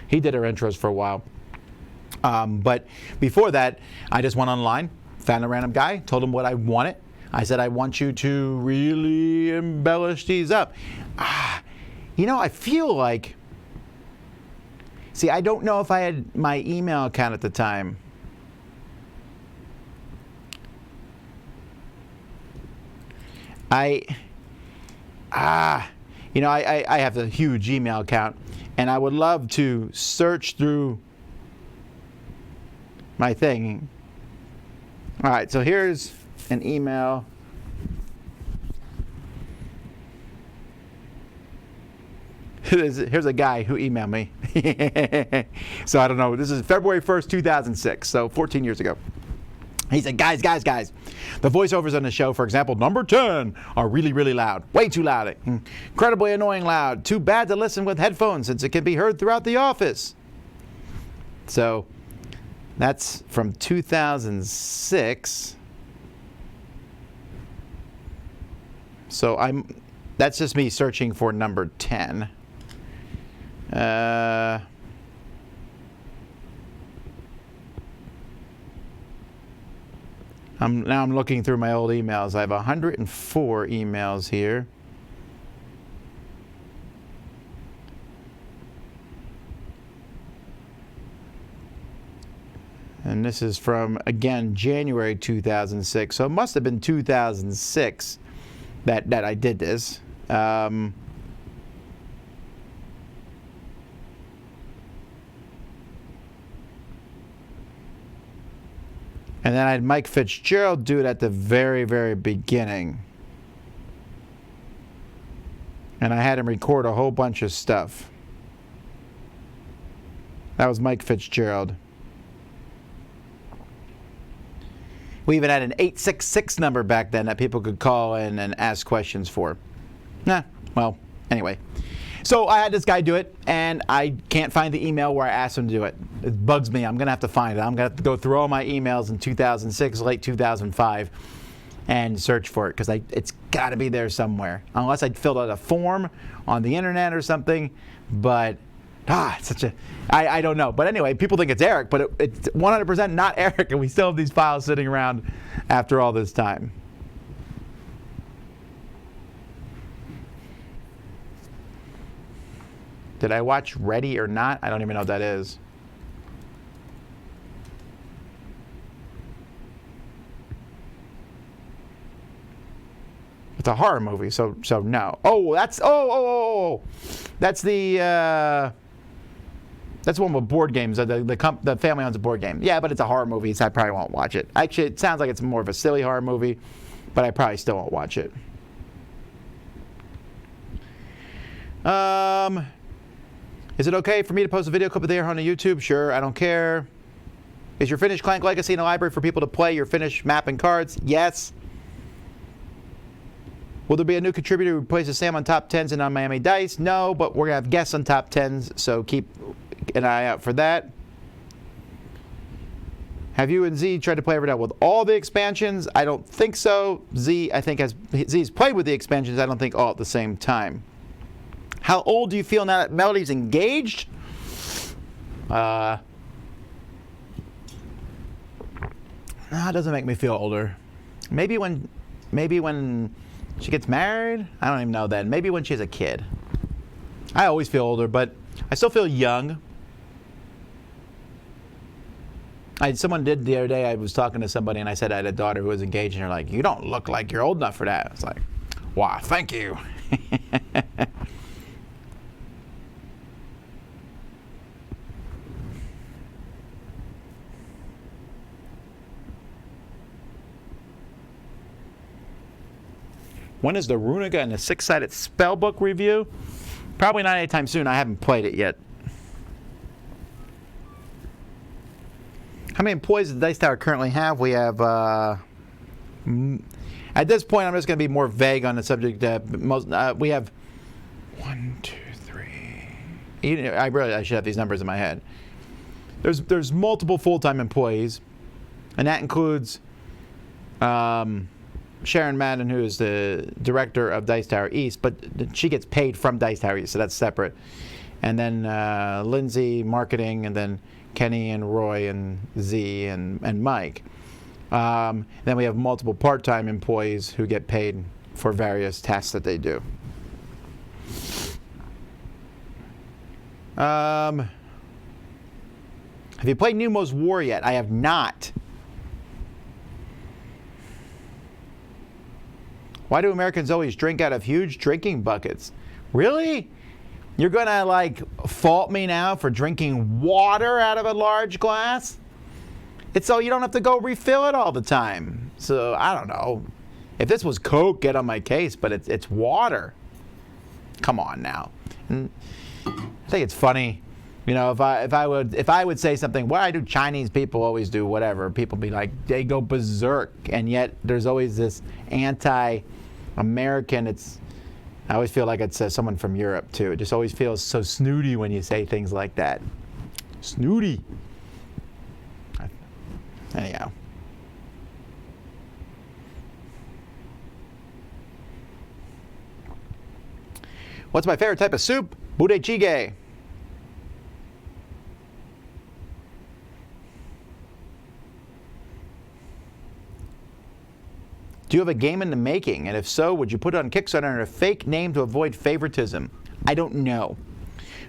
He did our intros for a while. But before that, I just went online, found a random guy, told him what I wanted. I said, I want you to really embellish these up. I feel like, I don't know if I had my email account at the time. I have a huge email account, and I would love to search through my thing. All right, so here's an email. Here's a guy who emailed me. So I don't know. This is February 1st, 2006, so 14 years ago. He said, guys, the voiceovers on the show, for example, number 10, are really, really loud. Way too loud. Incredibly annoying loud. Too bad to listen with headphones since it can be heard throughout the office. So that's from 2006. So that's just me searching for number 10. I'm looking through my old emails. I have 104 emails here. And this is from, again, January 2006. So it must have been 2006 that I did this. And then I had Mike Fitzgerald do it at the very, very beginning. And I had him record a whole bunch of stuff. That was Mike Fitzgerald. We even had an 866 number back then that people could call in and ask questions for. Well, anyway. So I had this guy do it, and I can't find the email where I asked him to do it. It bugs me. I'm going to have to find it. I'm going to have to go through all my emails in 2006, late 2005, and search for it, because it's got to be there somewhere. Unless I filled out a form on the internet or something. But, it's such a... I don't know. But anyway, people think it's Eric, but it's 100% not Eric, and we still have these files sitting around after all this time. Did I watch Ready or Not? I don't even know what that is. It's a horror movie, so no. Oh, that's that's the that's one with board games. The family owns a board game. Yeah, but it's a horror movie, so I probably won't watch it. Actually, it sounds like it's more of a silly horror movie, but I probably still won't watch it. Is it okay for me to post a video clip of the air on YouTube? Sure, I don't care. Is your finished Clank Legacy in a library for people to play your finished map and cards? Yes. Will there be a new contributor who replaces Sam on top 10s and on Miami Dice? No, but we're going to have guests on top 10s, so keep an eye out for that. Have you and Z tried to play Everdell with all the expansions? I don't think so. Z, I think, Z's played with the expansions. I don't think all at the same time. How old do you feel now that Melody's engaged? No, it doesn't make me feel older. Maybe when she gets married? I don't even know then. Maybe when she's a kid. I always feel older, but I still feel young. Someone did the other day, I was talking to somebody and I said I had a daughter who was engaged and they're like, you don't look like you're old enough for that. It's like, wow, thank you. When is the Runica and the Six-Sided Spellbook review? Probably not anytime soon. I haven't played it yet. How many employees does Dice Tower currently have? We have, at this point, I'm just going to be more vague on the subject. We have 1, 2, 3. I should have these numbers in my head. There's multiple full-time employees, and that includes Sharon Madden, who is the director of Dice Tower East, but she gets paid from Dice Tower East, so that's separate. And then Lindsay, marketing, and then Kenny and Roy and Z and Mike. Then we have multiple part-time employees who get paid for various tasks that they do. Have you played Nemo's War yet? I have not. Why do Americans always drink out of huge drinking buckets? Really? You're going to, like, fault me now for drinking water out of a large glass? It's so you don't have to go refill it all the time. So, I don't know. If this was Coke, get on my case, but it's water. Come on now. And I think it's funny. You know, if I would say something, why do Chinese people always do whatever? People be like, they go berserk, and yet there's always this anti-American. I always feel like it's someone from Europe too. It just always feels so snooty when you say things like that. Snooty. Anyhow. What's my favorite type of soup? Budechige. Do you have a game in the making? And if so, would you put it on Kickstarter under a fake name to avoid favoritism? I don't know.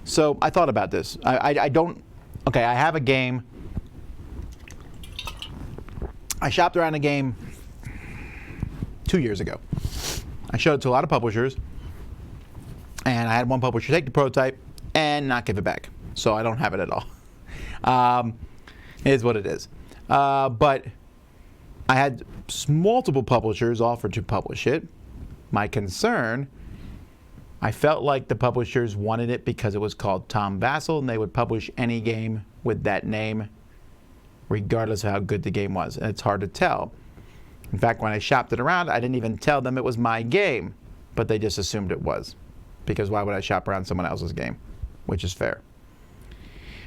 So I thought about this. I don't. Okay, I have a game. I shopped around a game 2 years ago. I showed it to a lot of publishers. And I had one publisher take the prototype and not give it back. So I don't have it at all. It is what it is. But I had multiple publishers offer to publish it. My concern, I felt like the publishers wanted it because it was called Tom Vassell, and they would publish any game with that name, regardless of how good the game was. And it's hard to tell. In fact, when I shopped it around, I didn't even tell them it was my game, but they just assumed it was. Because why would I shop around someone else's game? Which is fair.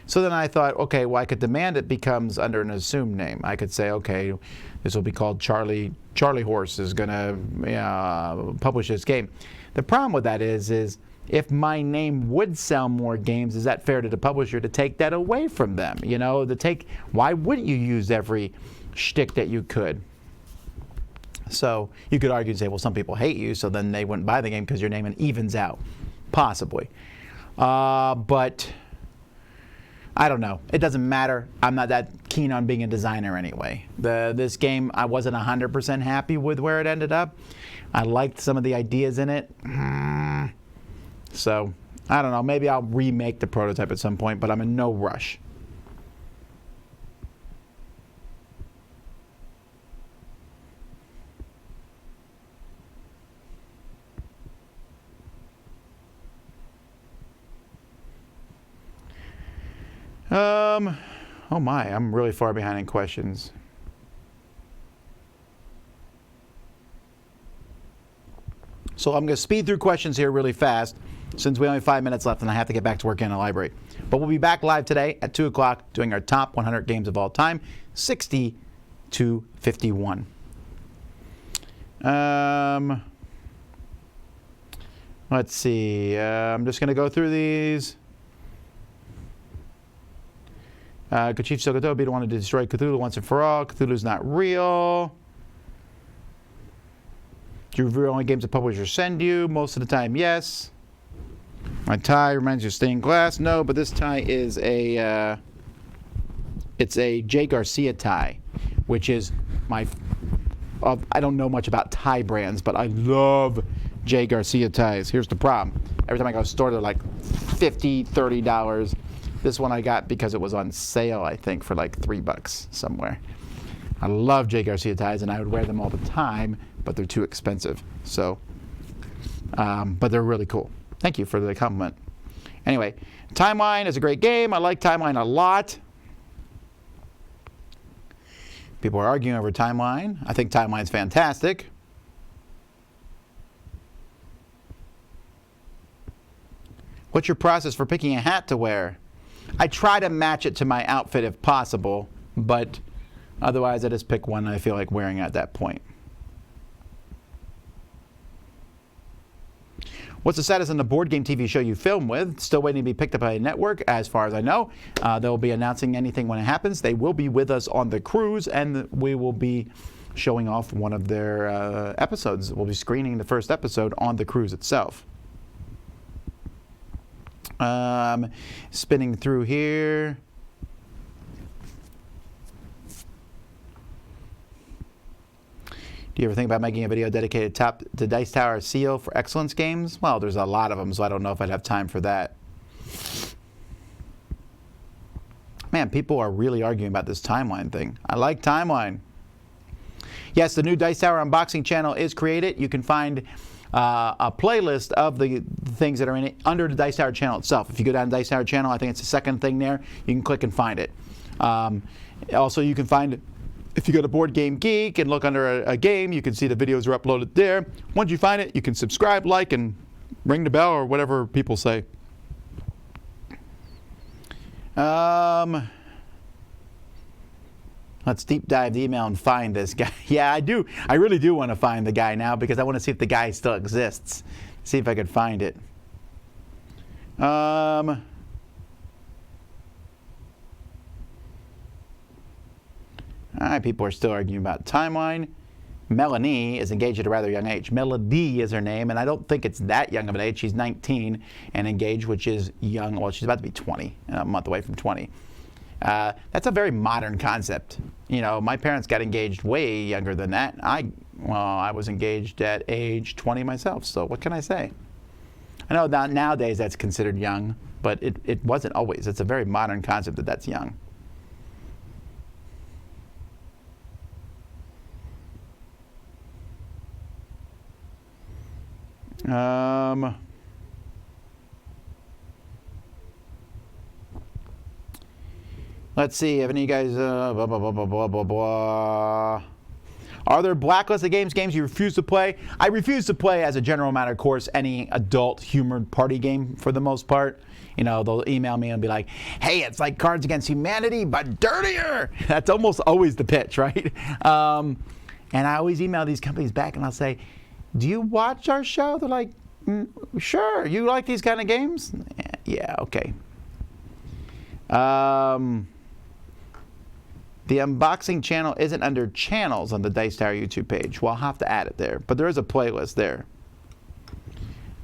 So then I thought, okay, well, I could demand it becomes under an assumed name. I could say, okay, this will be called Charlie Horse is going to publish this game. The problem with that is if my name would sell more games, is that fair to the publisher to take that away from them? You know, why wouldn't you use every shtick that you could? So you could argue and say, well, some people hate you, so then they wouldn't buy the game because your name evens out. Possibly. But I don't know. It doesn't matter. I'm not that keen on being a designer anyway. This game, I wasn't 100% happy with where it ended up. I liked some of the ideas in it. So, I don't know. Maybe I'll remake the prototype at some point, but I'm in no rush. Oh my, I'm really far behind in questions. So I'm going to speed through questions here really fast since we only have 5 minutes left and I have to get back to work in the library. But we'll be back live today at 2 o'clock doing our top 100 games of all time, 60 to 51. Let's see. I'm just going to go through these. Kachif Sokotobi don't want to destroy Cthulhu once and for all. Cthulhu's not real. Do you review only games the publishers send you? Most of the time, yes. My tie reminds you of stained glass. No, but this tie is a it's a J. Garcia tie, which is my I don't know much about tie brands, but I love J. Garcia ties. Here's the problem. Every time I go to the store, they're like $50, $30. This one I got because it was on sale, I think, for like $3 somewhere. I love J. Garcia ties, and I would wear them all the time, but they're too expensive. So, but they're really cool. Thank you for the compliment. Anyway, Timeline is a great game. I like Timeline a lot. People are arguing over Timeline. I think Timeline's fantastic. What's your process for picking a hat to wear? I try to match it to my outfit if possible, but otherwise I just pick one I feel like wearing at that point. What's the status on the board game TV show you film with? Still waiting to be picked up by a network, as far as I know. They'll be announcing anything when it happens. They will be with us on the cruise, and we will be showing off one of their episodes. We'll be screening the first episode on the cruise itself. Spinning through here. Do you ever think about making a video dedicated to Dice Tower Seal for Excellence games? Well, there's a lot of them, so I don't know if I'd have time for that. Man, people are really arguing about this Timeline thing. I like Timeline. Yes, the new Dice Tower unboxing channel is created. You can find a playlist of the things that are in it under the Dice Tower channel itself. If you go down to Dice Tower channel, I think it's the second thing there. You can click and find it. Also, you can find, if you go to Board Game Geek and look under a game, you can see the videos are uploaded there. Once you find it, you can subscribe, like, and ring the bell or whatever people say. Let's deep dive the email and find this guy. Yeah, I do. I really do want to find the guy now because I want to see if the guy still exists. See if I could find it. All right, people are still arguing about Timeline. Melanie is engaged at a rather young age. Melody is her name, and I don't think it's that young of an age. She's 19 and engaged, which is young. Well, she's about to be 20, a month away from 20. That's a very modern concept. You know, my parents got engaged way younger than that. I was engaged at age 20 myself, so what can I say? I know that nowadays that's considered young, but it wasn't always. It's a very modern concept that's young. Let's see, have any of you guys, blah, blah, blah, blah, blah, blah, blah. Are there blacklisted games you refuse to play? I refuse to play, as a general matter, of course, any adult humored party game for the most part. You know, they'll email me and be like, hey, it's like Cards Against Humanity, but dirtier. That's almost always the pitch, right? And I always email these companies back and I'll say, do you watch our show? They're like, sure. You like these kind of games? Yeah, okay. The unboxing channel isn't under channels on the Dice Tower YouTube page. Well, I'll have to add it there. But there is a playlist there.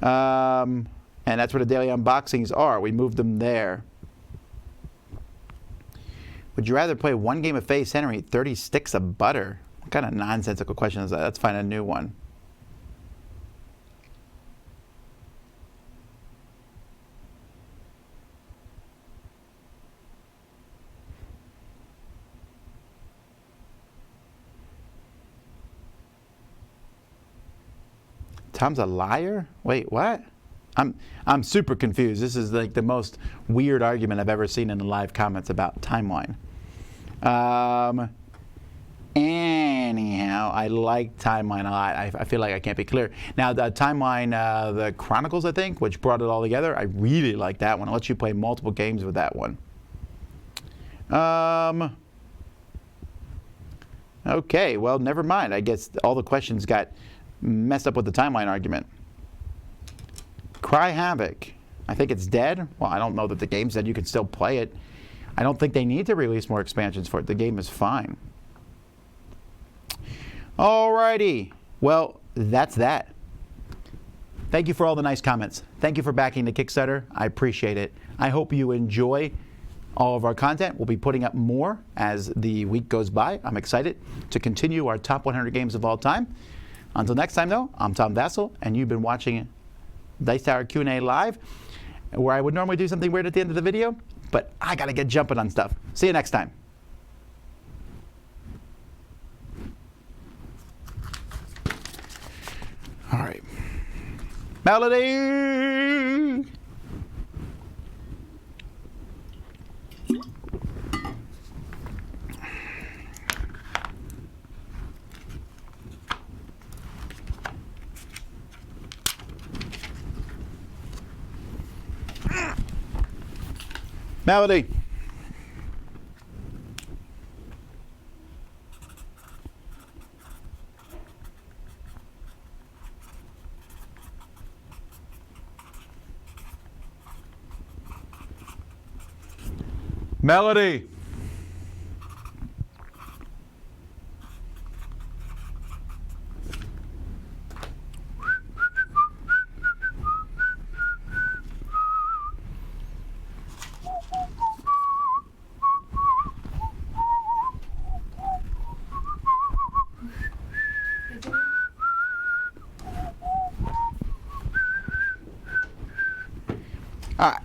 And that's where the daily unboxings are. We moved them there. Would you rather play one game of Face Center or eat 30 sticks of butter? What kind of nonsensical question is that? Let's find a new one. Tom's a liar? Wait, what? I'm super confused. This is like the most weird argument I've ever seen in the live comments about Timeline. Anyhow, I like Timeline a lot. I feel like I can't be clear. Now, the Timeline, the Chronicles, I think, which brought it all together, I really like that one. It lets you play multiple games with that one. Okay, well, never mind. I guess all the questions got messed up with the Timeline argument. Cry Havoc. I think it's dead. Well, I don't know that the game said you could still play it. I don't think they need to release more expansions for it. The game is fine. Alrighty. Well, that's that. Thank you for all the nice comments. Thank you for backing the Kickstarter. I appreciate it. I hope you enjoy all of our content. We'll be putting up more as the week goes by. I'm excited to continue our top 100 games of all time. Until next time, though, I'm Tom Vassell, and you've been watching Dice Tower Q&A Live, where I would normally do something weird at the end of the video, but I gotta get jumping on stuff. See you next time. All right. Melody! Melody. Melody. All right,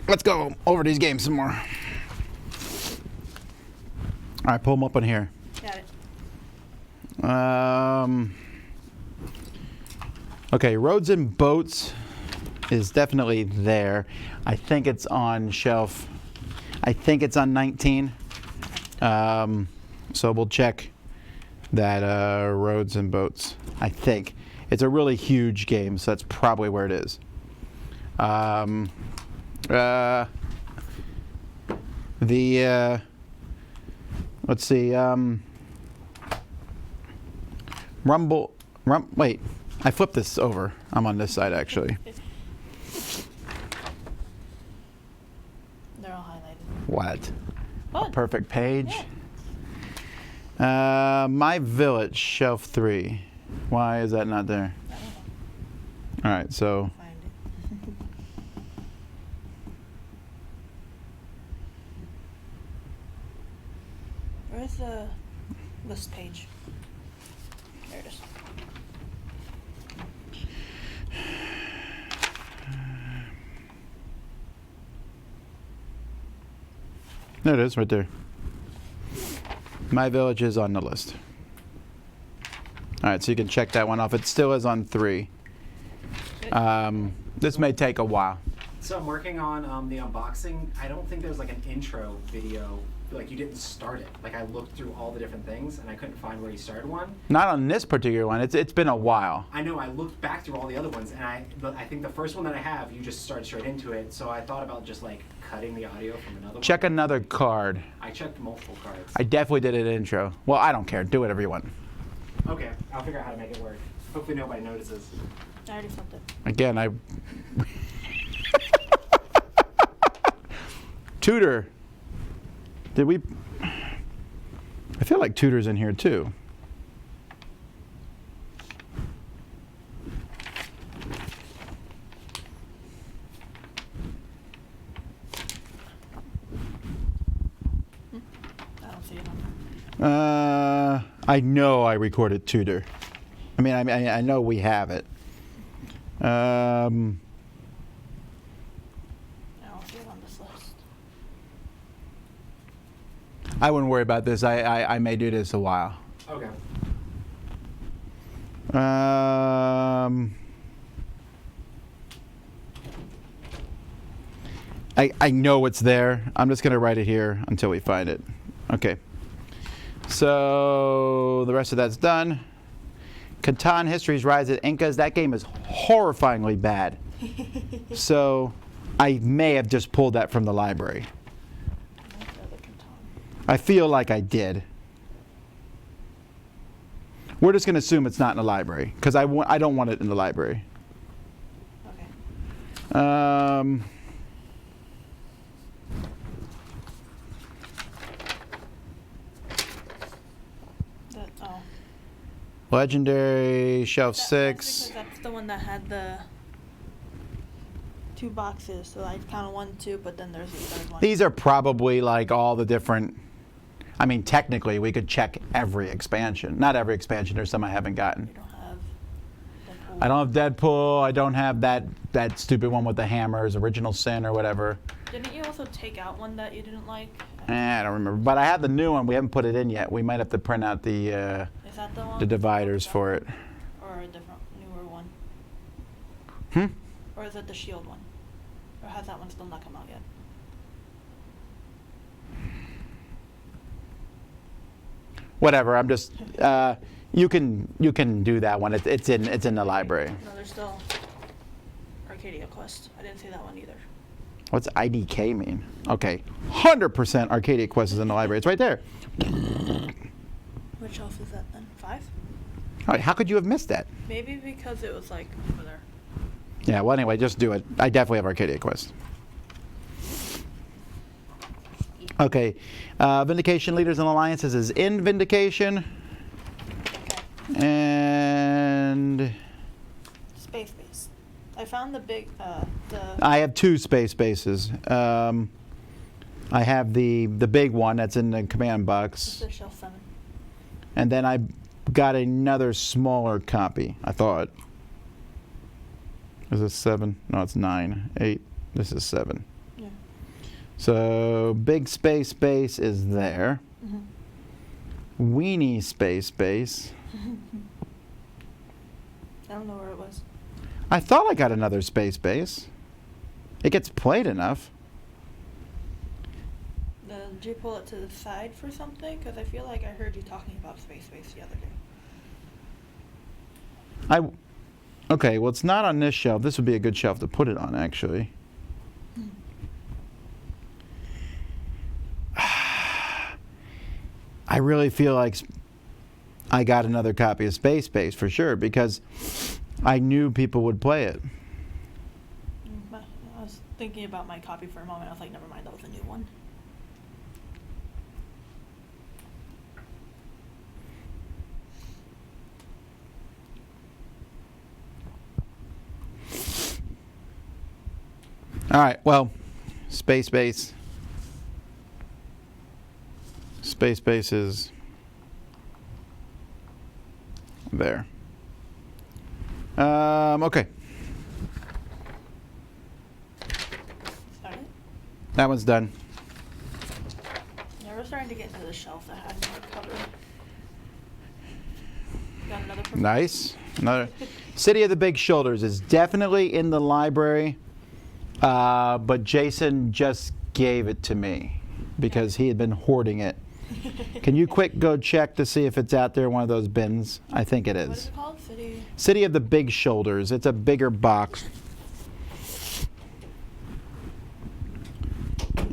let's go over these games some more. All right, pull them up on here. Got it. Okay, Roads and Boats is definitely there. I think it's on shelf. I think it's on 19. So we'll check that Roads and Boats. I think it's a really huge game, so that's probably where it is. Let's see, wait, I flipped this over. I'm on this side, actually. They're all highlighted. What? Fun. Perfect page. Yeah. My Village, shelf 3. Why is that not there? I don't know. All right, so Find it. Where's the list page? There it is. there it is, right there. My Village is on the list. All right, so you can check that one off. It still is on 3. This may take a while. So I'm working on the unboxing. I don't think there's like an intro video. Like you didn't start it. Like I looked through all the different things and I couldn't find where you started one. Not on this particular one. It's been a while. I know. I looked back through all the other ones and I think the first one that I have, you just started straight into it. So I thought about just like cutting the audio from another Check one. another card. I checked multiple cards. I definitely did an intro. Well, I don't care. Do whatever you want. Okay, I'll figure out how to make it work. Hopefully nobody notices. I already flipped it. Again, I... Tudor. Did we... I feel like Tudor's in here, too. I don't see it on I know I recorded Tudor. I know we have it. I don't see it on this list. I wouldn't worry about this. I may do this a while. Okay. I know it's there. I'm just going to write it here until we find it. Okay. So the rest of that's done. Catan Histories Rise of Incas. That game is horrifyingly bad. So I may have just pulled that from the library. I feel like I did. We're just going to assume it's not in the library because I don't want it in the library. Okay. Oh. Legendary Shelf 6. Because that's the one that had the 2 boxes. So I counted 1, 2, but then there's the third one. These are probably like all the different. I mean, technically, we could check every expansion. Not every expansion. There's some I haven't gotten. You don't have Deadpool. I don't have Deadpool. I don't have that stupid one with the hammers, Original Sin or whatever. Didn't you also take out one that you didn't like? I don't remember. But I have the new one. We haven't put it in yet. We might have to print out Is that the one? the dividers for it. Or a different, newer one? Hmm? Or is it the Shield one? Or has that one still not come out yet? Whatever. I'm just. You can do that one. It's in the library. No, there's still Arcadia Quest. I didn't see that one either. What's IDK mean? Okay, 100% Arcadia Quest is in the library. It's right there. Which shelf is that then? 5? All right, how could you have missed that? Maybe because it was like over there. Yeah, well, anyway, just do it. I definitely have Arcadia Quest. Okay, Vindication Leaders and Alliances is in Vindication. Okay. And Space base. I found the big, I have 2 space bases. I have the big one that's in the command box. the shelf 7. And then I got another smaller copy, I thought. Is this 7? No, it's 9. 8. This is 7. Yeah. So big space base is there. Mm-hmm. Weenie space base. I don't know where it was. I thought I got another space base. It gets played enough. Did you pull it to the side for something? Because I feel like I heard you talking about space base the other day. Okay, well, it's not on this shelf. This would be a good shelf to put it on, actually. I really feel like I got another copy of Space Base for sure because I knew people would play it. I was thinking about my copy for a moment. I was like, never mind, that was a new one. All right, well, Space Base. Space Base is there. Okay. Started? That one's done. Yeah, we're starting to get into the shelf that had more cover. Got another purple. Nice. Another. City of the Big Shoulders is definitely in the library, but Jason just gave it to me because he had been hoarding it. Can you quick go check to see if it's out there in one of those bins? I think it is. What is it called? City of the Big Shoulders. It's a bigger box.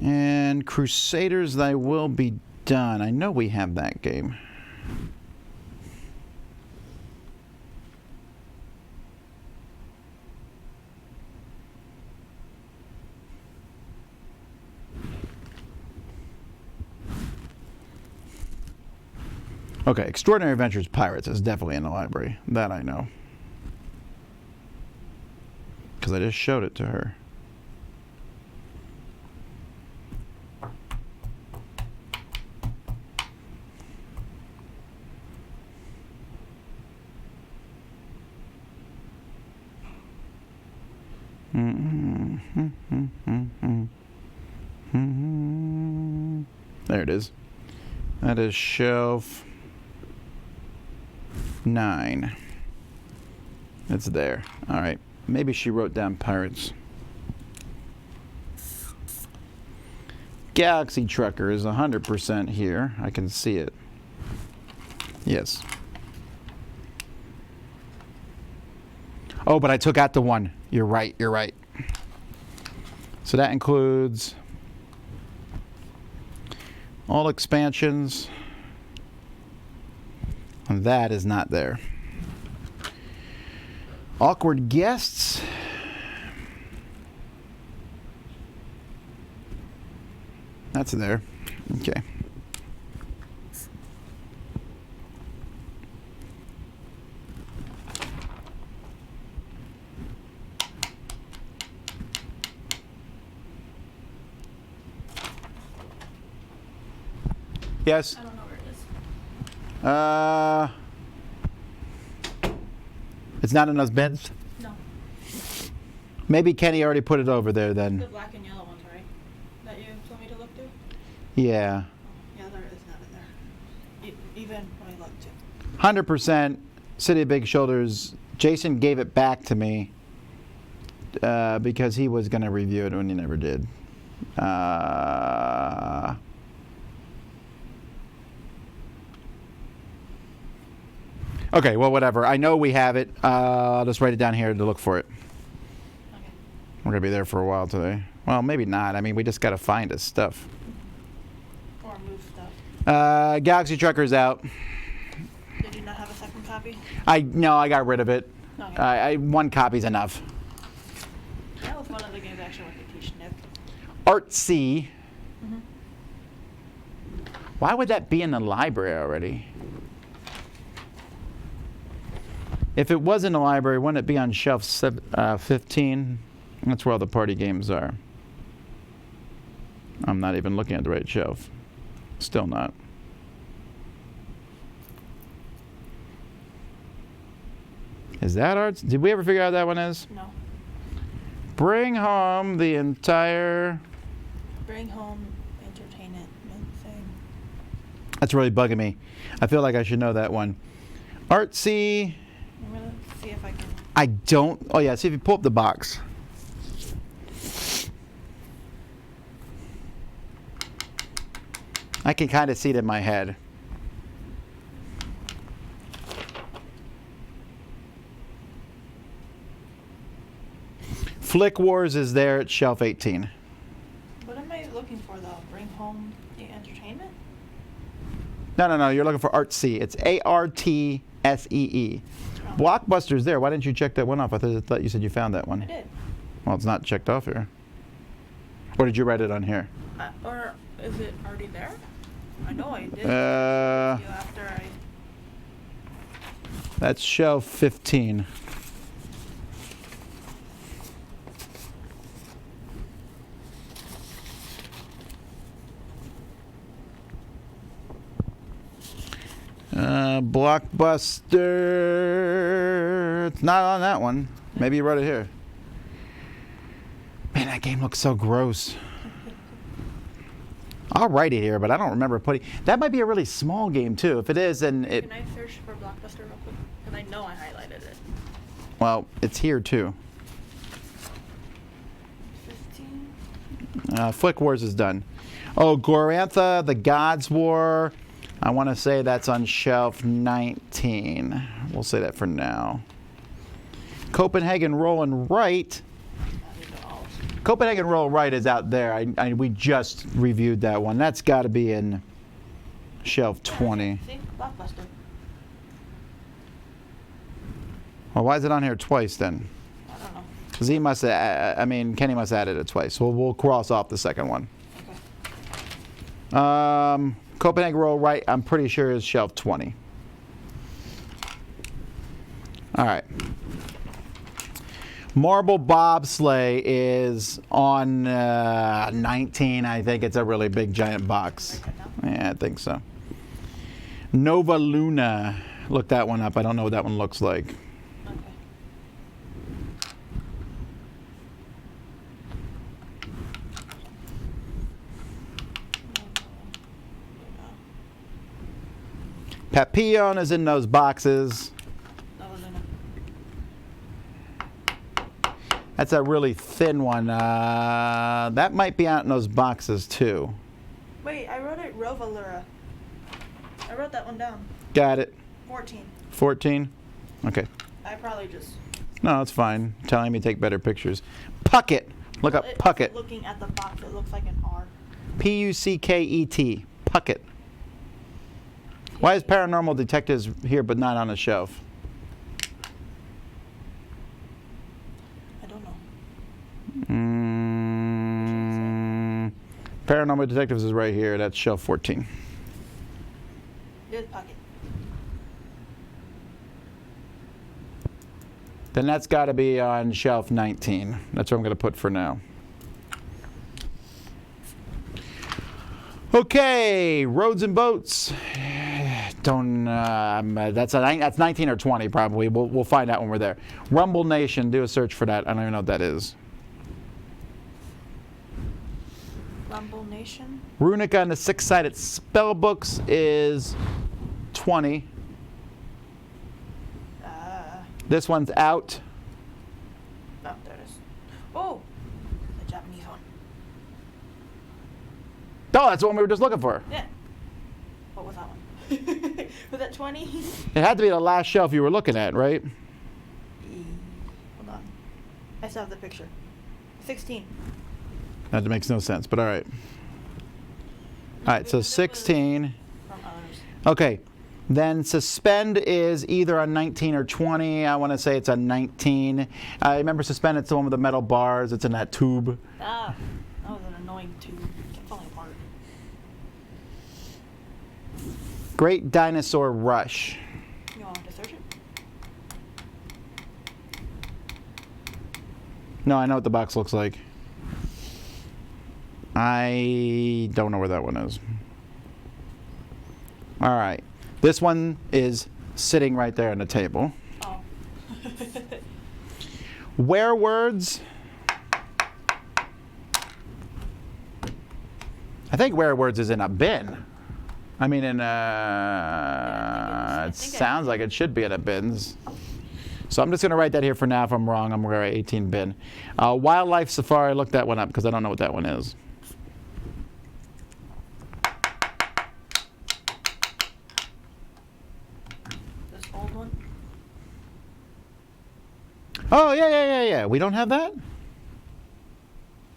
And Crusaders Thy Will Be Done. I know we have that game. Okay, Extraordinary Adventures Pirates is definitely in the library. That I know. Because I just showed it to her. There it is. That is shelf 9. It's there. All right. Maybe she wrote down pirates. Galaxy Trucker is 100% here. I can see it. Yes. Oh, but I took out the one. You're right. You're right. So that includes all expansions. And that is not there. Awkward guests. That's there. Okay. Yes. I don't know where it is. It's not in those bins? No. Maybe Kenny already put it over there then. The black and yellow ones, right? That you told me to look through? Yeah. Yeah, there is not in there. Even when I looked too. 100% City of Big Shoulders. Jason gave it back to me because he was going to review it when he never did. Okay, well, whatever. I know we have it. I'll just write it down here to look for it. Okay. We're going to be there for a while today. Well, maybe not. I mean, we just got to find his stuff. Or move stuff. Galaxy Trucker's out. Did you not have a second copy? No, I got rid of it. Okay. One copy's enough. That was one of the games I actually wanted to teach Nick. Artsy. Mm-hmm. Why would that be in the library already? If it was in the library, wouldn't it be on shelf 15? That's where all the party games are. I'm not even looking at the right shelf. Still not. Is that Arts? Did we ever figure out what that one is? No. Bring home the entire... Bring home entertainment thing. That's really bugging me. I feel like I should know that one. Artsy... I'm gonna see if I can. I don't... Oh, yeah. See if you pull up the box. I can kind of see it in my head. Flick Wars is there at shelf 18. What am I looking for though? Bring home the entertainment? No. You're looking for Artsy. It's Artsee. Oh. Blockbuster's there. Why didn't you check that one off? I thought you said you found that one. I did. Well, it's not checked off here. Or did you write it on here? Or is it already there? I know I did. You after I. That's shelf 15. Blockbuster. It's not on that one. Maybe you wrote it here. Man, that game looks so gross. I'll write it here, but I don't remember putting... That might be a really small game, too. If it is, then it... Can I search for Blockbuster real quick? Because I know I highlighted it. Well, it's here, too. 15? Flick Wars is done. Oh, Glorantha, The Gods War. I want to say that's on shelf 19. We'll say that for now. Copenhagen Roll and Write. Copenhagen Roll Right is out there. We just reviewed that one. That's got to be in shelf 20. See? Blockbuster. Well, why is it on here twice then? I don't know. Because he must have, Kenny must have added it twice. So we'll cross off the second one. Okay. Copenhagen Roll Right, I'm pretty sure is shelf 20. All right. Marble Bobsleigh is on 19. I think it's a really big giant box. Yeah, I think so. Nova Luna. Look that one up. I don't know what that one looks like. Okay. Papillon is in those boxes. That's a really thin one. That might be out in those boxes too. Wait, I wrote it Rovalura. I wrote that one down. Got it. 14. 14. Okay. I probably just. No, it's fine. Telling me to take better pictures. Pucket. Look up Pucket. Looking at the box, it looks like an R. Pucket. Pucket. Why is Paranormal Detectives here but not on the shelf? I don't know. Paranormal Detectives is right here. That's shelf 14. There's Pocket. Then that's got to be on shelf 19. That's what I'm going to put for now. Okay, Roads and Boats. Don't. That's 19 or 20 probably. We'll find out when we're there. Rumble Nation. Do a search for that. I don't even know what that is. Rumble Nation. Runica and the Six-Sided Spellbooks is 20. This one's out. Oh, there it is. Oh, the Japanese one. Oh, that's the one we were just looking for. Yeah. What was that one? Was that 20? It had to be the last shelf you were looking at, right? Hold on. I still have the picture. 16. That makes no sense, but all right. All right, so 16. From others. Okay. Then Suspend is either on 19 or 20. I want to say it's on 19. I remember Suspend, it's the one with the metal bars. It's in that tube. Ah, that was an annoying tube. Kept falling apart. Great Dinosaur Rush. You want me to search it? No, I know what the box looks like. I don't know where that one is. All right. This one is sitting right there on the table. Oh. Werewords. I think Werewords is in a bin. I mean, it sounds like it should be in a bins. So I'm just going to write that here for now. If I'm wrong, I'm going to write 18 bin. Wildlife Safari, look that one up because I don't know what that one is. This old one? Oh, yeah. We don't have that?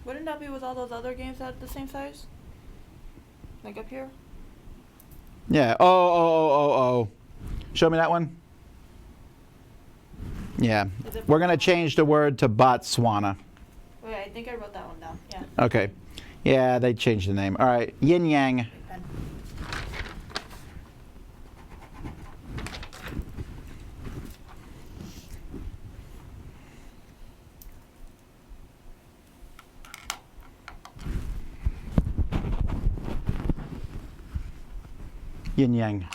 Wouldn't that be with all those other games at the same size? Like up here? Yeah. Oh. Show me that one. Yeah. We're going to change the word to Botswana. Wait, I think I wrote that one down. Yeah. Okay. Yeah, they changed the name. All right. Yin Yang. Big pen. Yin Yang.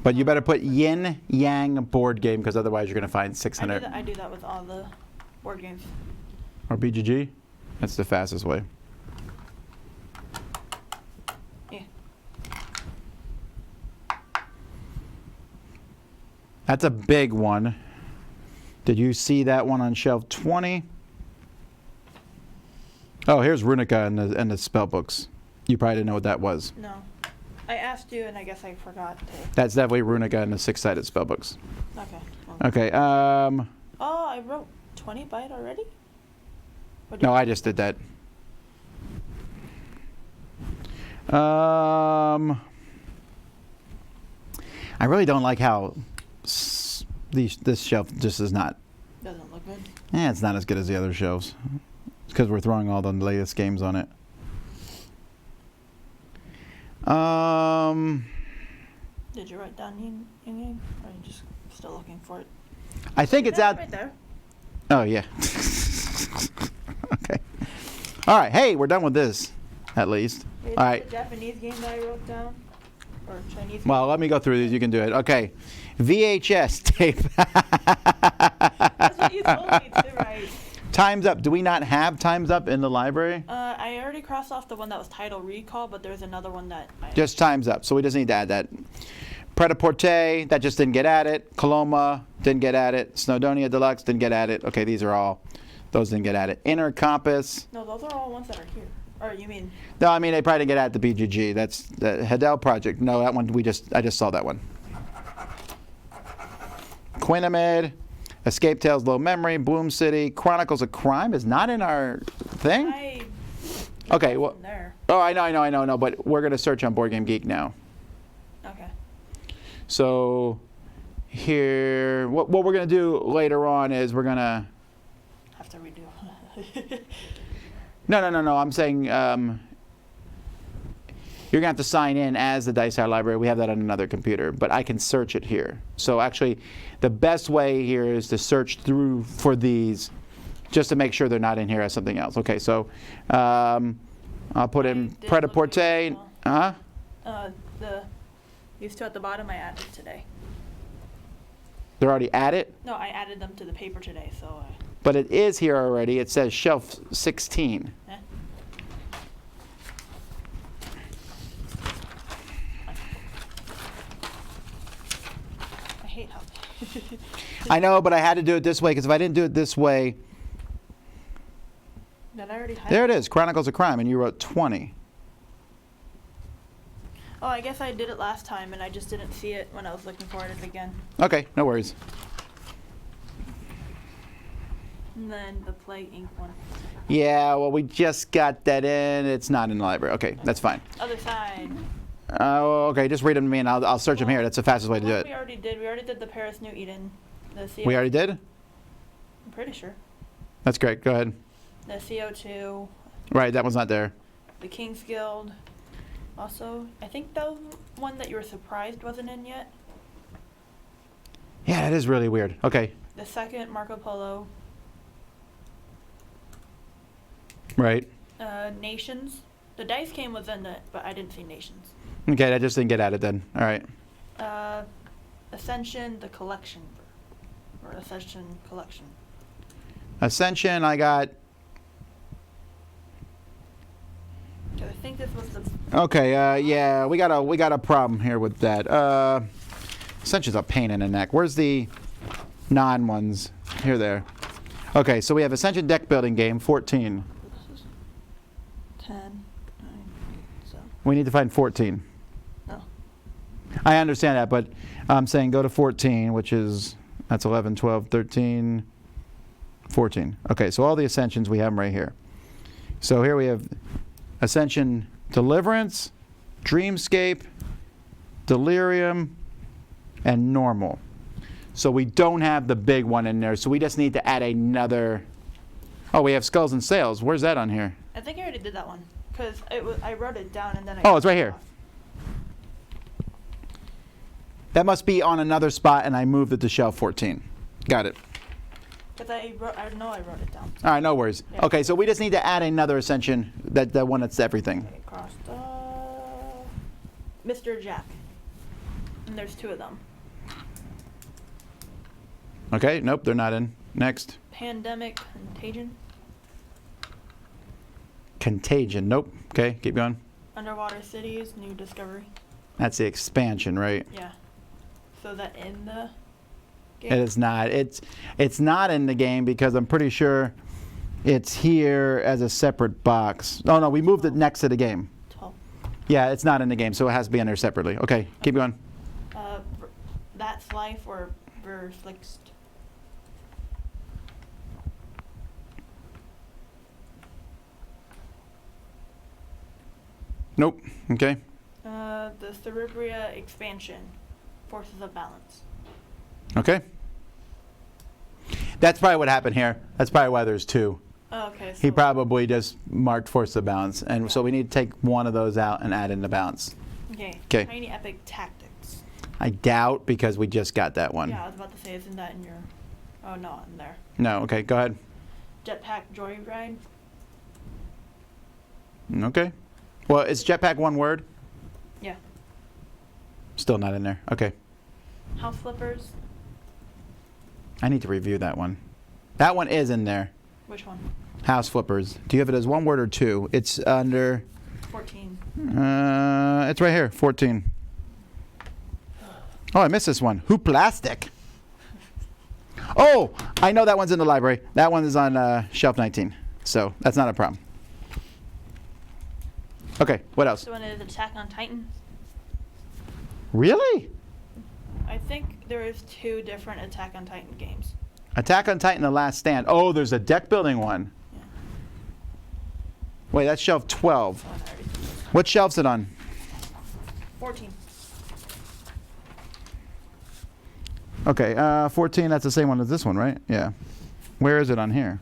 But you better put Yin Yang board game because otherwise you're going to find 600. I do that with all the board games. Or BGG? That's the fastest way. Yeah. That's a big one. Did you see that one on shelf 20? Oh, here's Runica and the spell books. You probably didn't know what that was. No. I asked you and I guess I forgot to. That's definitely Runica and the six-sided spell books. Okay. Well. Okay. Oh, I wrote 20 byte already? Or did No, you- I just did that. I really don't like how this shelf just is not. Doesn't look good. Yeah, it's not as good as the other shelves. It's because we're throwing all the latest games on it. Did you write down Yin Yang? Or are you just still looking for it? I think it's out. Right there. Oh, yeah. Okay. All right. Hey, we're done with this, at least. Wait, All is right. it the Japanese game that I wrote down? Or Chinese game? Well, let me go through these. You can do it. Okay. VHS tape. That's what you told me to write. Time's Up. Do we not have Time's Up in the library? I already crossed off the one that was title recall, but there's another one that Just Time's Up. So we just need to add that. Pret-a-Porter, that just didn't get added. Coloma, didn't get added. Snowdonia Deluxe, didn't get added. Okay, these are all, those didn't get added. Inner Compass. No, those are all ones that are here. Or you mean No, I mean, they probably didn't get added to BGG. That's the Hedel Project. No, that one, I just saw that one. Quinamid, Escape Tales, Low Memory, Bloom City, Chronicles of Crime is not in our thing. Okay, well, There. oh, I know, but we're gonna search on Board Game Geek now. Okay. So here, what we're gonna do later on is we're gonna. Have to redo. No. I'm saying you're gonna have to sign in as the Dice Tower Library. We have that on another computer, but I can search it here. So actually, the best way here is to search through for these, just to make sure they're not in here as something else. Okay, so I'll put in did Pret-a-Porter. look at Huh? These two at the bottom I added today. They're already at it, No, I added them to the paper today, so but it is here already. It says shelf 16. eh. I hate how. I know, but I had to do it this way because if I didn't do it this way, Did I already hide there it is, Chronicles of Crime, and you wrote 20. Oh, I guess I did it last time and I just didn't see it when I was looking for it again. Okay, no worries. And then the Plague Inc. one. Yeah, well, we just got that in. It's not in the library. Okay, that's fine. Other side. Oh, okay, just read them to me and I'll search them here. That's the fastest way to do One it. we already did. We already did the Paris New Eden. The CO. We already did? I'm pretty sure. That's great. Go ahead. The CO2. Right, that one's not there. The King's Guild. Also, I think that was one that you were surprised wasn't in yet. Yeah, that is really weird. Okay, The second Marco Polo. right. Nations. The dice game was in it, but I didn't see Nations. Okay, that just didn't get added then. All right. Ascension, the collection. Or Ascension collection. Ascension, I got. 'Cause I think this was the. Okay, yeah, we got a problem here with that. Ascension's a pain in the neck. Where's the non ones? Here, there. Okay, so we have Ascension deck building game 14. This is 10, 9, 7. We need to find 14. No. I understand that, but I'm saying go to 14, which is, that's 11, 12, 13, 14. Okay, so all the Ascensions, we have them right here. So here we have Ascension Deliverance, Dreamscape, Delirium, and Normal. So we don't have the big one in there, so we just need to add another. Oh, we have Skulls and Sails. Where's that on here? I think I already did that one. Because I wrote it down and then I. Oh, it's right here. That must be on another spot, and I moved it to shelf 14. Got it. Because I know I wrote it down. All right, no worries. Yeah. Okay, so we just need to add another Ascension, that one that's everything. Okay, crossed Mr. Jack. And there's two of them. Okay, nope, they're not in. Next. Pandemic Contagion. Contagion, nope. Okay, keep going. Underwater Cities, New Discovery. That's the expansion, right? Yeah. So that in the game? It is not. It's not in the game because I'm pretty sure it's here as a separate box. Oh, no, we moved it next to the game. 12. Yeah, it's not in the game, so it has to be in there separately. Okay, keep going. That's Life or Verflixt. Nope. Okay. The Cerebria Expansion. Forces of Balance. Okay. That's probably what happened here. That's probably why there's two. Oh, okay. So He probably just marked Force of Balance, and so we need to take one of those out and add in the balance. Okay. 'Kay. Tiny Epic Tactics. I doubt because we just got that one. Yeah, I was about to say, isn't that in your? Oh no, in there. No. Okay. Go ahead. Jetpack Joyride. Okay. Well, is Jetpack one word? Yeah. Still not in there. Okay. House Flippers. I need to review that one. That one is in there. Which one? House Flippers. Do you have it as one word or two? It's under. 14. It's right here. 14. Oh, I missed this one. Who Plastic? Oh, I know that one's in the library. That one is on shelf 19. So that's not a problem. Okay, what else? This one is Attack on Titan. Really? I think there is 2 different Attack on Titan games. Attack on Titan: The Last Stand. Oh, there's a deck building one. Yeah. Wait, that's shelf 12. Oh, I already did this. What shelf's it on? 14. Okay, 14, that's the same one as this one, right? Yeah. Where is it on here?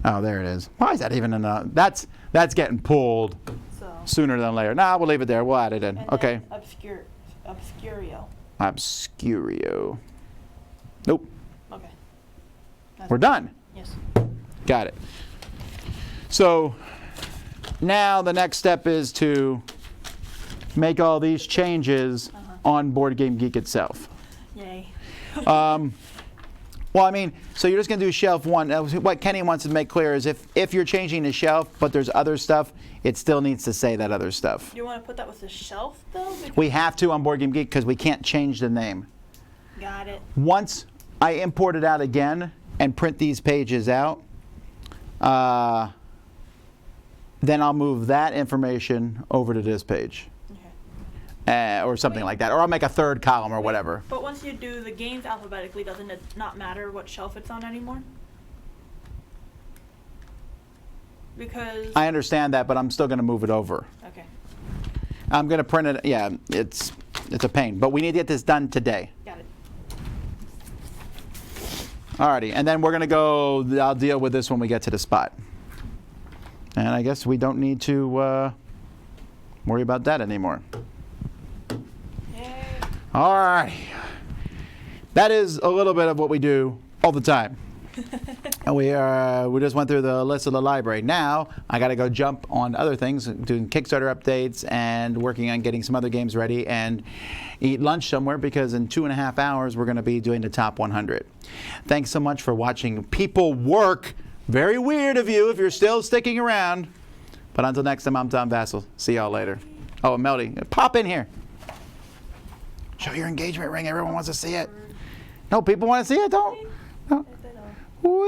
Oh, there it is. Why is that even in a... That's getting pulled So. sooner than later. Nah, we'll leave it there. We'll add it in. And Okay. then Obscurio. Obscurio. Nope. Okay. We're done. Yes. Got it. So now the next step is to make all these changes on Board Game Geek itself. Yay. Well, I mean, so you're just going to do shelf 1. What Kenny wants to make clear is if you're changing the shelf, but there's other stuff, it still needs to say that other stuff. Do you want to put that with the shelf, though? Because We have to on Board Game Geek because we can't change the name. Got it. Once I import it out again and print these pages out, then I'll move that information over to this page. Okay. Or something like that. Or I'll make a third column or whatever. But once you do the games alphabetically, doesn't it not matter what shelf it's on anymore? Because... I understand that, but I'm still going to move it over. Okay. I'm going to print it. Yeah, it's a pain. But we need to get this done today. Got it. Alrighty, and then we're going to go, I'll deal with this when we get to the spot. And I guess we don't need to worry about that anymore. Yay. Alright. That is a little bit of what we do all the time. And we just went through the list of the library. Now, I got to go jump on other things, doing Kickstarter updates and working on getting some other games ready and eat lunch somewhere because in 2.5 hours we're going to be doing the top 100. Thanks so much for watching people work. Very weird of you if you're still sticking around. But until next time, I'm Tom Vassell. See y'all later. Oh, and Melody, pop in here. Show your engagement ring. Everyone wants to see it. No, people want to see it. Don't. No. If they don't. Well,